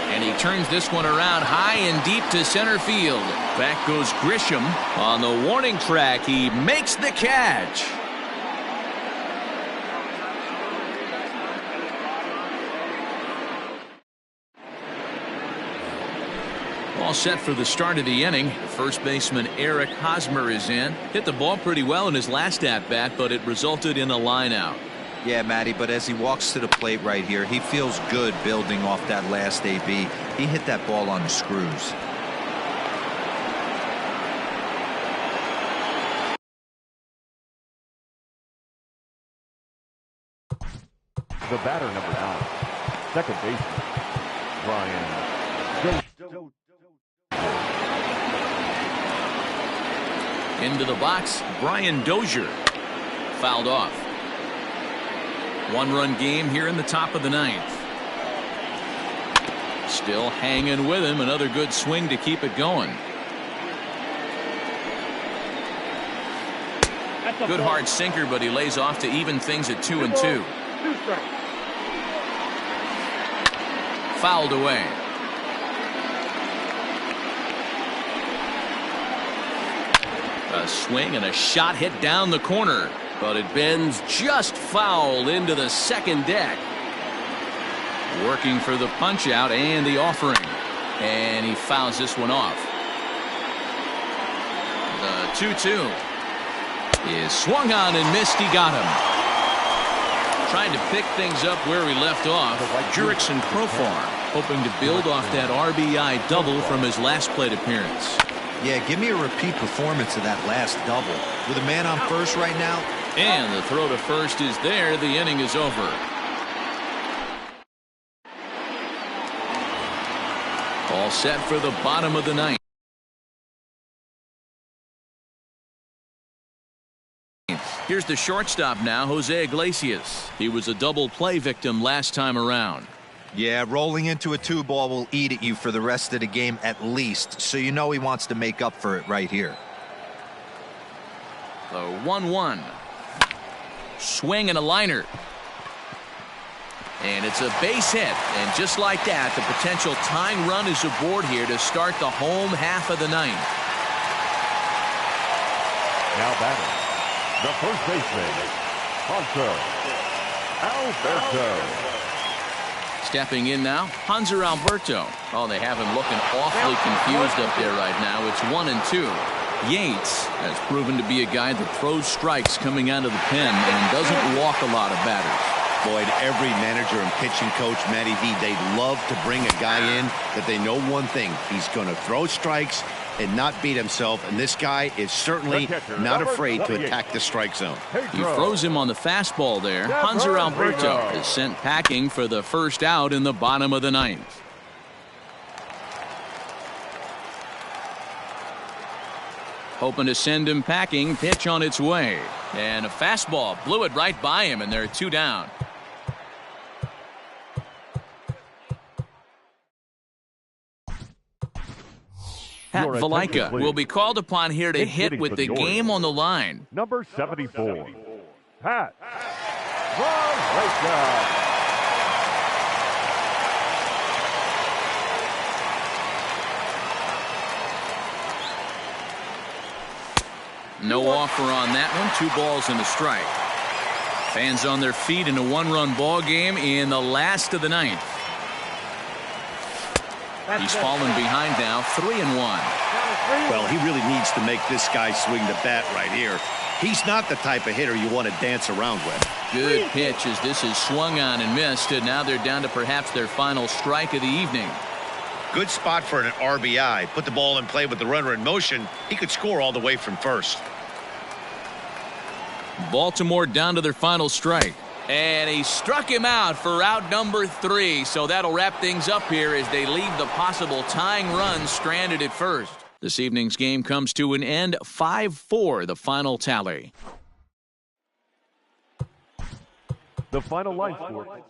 And he turns this one around high and deep to center field. Back goes Grisham. On the warning track, he makes the catch. All set for the start of the inning. First baseman Eric Hosmer is in. Hit the ball pretty well in his last at-bat, but it resulted in a line out. Yeah, Matty, but as he walks to the plate right here, he feels good building off that last AB. He hit that ball on the screws. The batter, number 9, second baseman, Brian. Into the box, Brian Dozier. Fouled off. 1-run game here in the top of the 9th. Still hanging with him. Another good swing to keep it going. Good hard sinker, but he lays off to even things at 2-2. Fouled away. A swing and a shot hit down the corner. But it bends just foul into the second deck. Working for the punch out and the offering. And he fouls this one off. The 2-2 is swung on and missed. He got him. trying to pick things up where we left off. Jurickson Profar hoping to build off that RBI double from his last plate appearance. Yeah, give me a repeat performance of that last double. With a man on first right now. And the throw to first is there. The inning is over. All set for the bottom of the ninth. Here's the shortstop now, Jose Iglesias. He was a double play victim last time around. Yeah, rolling into a 2-ball will eat at you for the rest of the game at least, so you know he wants to make up for it right here. The 1-1. Swing and a liner. And it's a base hit. And just like that, the potential tying run is aboard here to start the home half of the ninth. Now batting, the first baseman, Alberto. Stepping in now, Hanser Alberto. Oh, they have him looking awfully confused up there right now. It's 1-2. Yates has proven to be a guy that throws strikes coming out of the pen and doesn't walk a lot of batters. Boyd, every manager and pitching coach, Matty V, they'd love to bring a guy in that they know one thing. He's going to throw strikes and not beat himself, and this guy is certainly not afraid to attack the strike zone. He throws him on the fastball there. Hanser Alberto is sent packing for the first out in the bottom of the ninth. Hoping to send him packing. Pitch on its way. And a fastball blew it right by him, and they're 2 down. Pat Valaika will be called upon here to hit with the game on the line. Number 74, Pat Valaika. No offer on that one. 2 balls and a strike. Fans on their feet in a 1-run ball game in the last of the ninth. He's fallen behind now, 3-1. Well, he really needs to make this guy swing the bat right here. He's not the type of hitter you want to dance around with. Good pitch as this is swung on and missed, and now they're down to perhaps their final strike of the evening. Good spot for an RBI. Put the ball in play with the runner in motion. He could score all the way from first. Baltimore down to their final strike. And he struck him out for out number 3. So that'll wrap things up here as they leave the possible tying run stranded at first. This evening's game comes to an end. 5-4 the final tally. The final line score.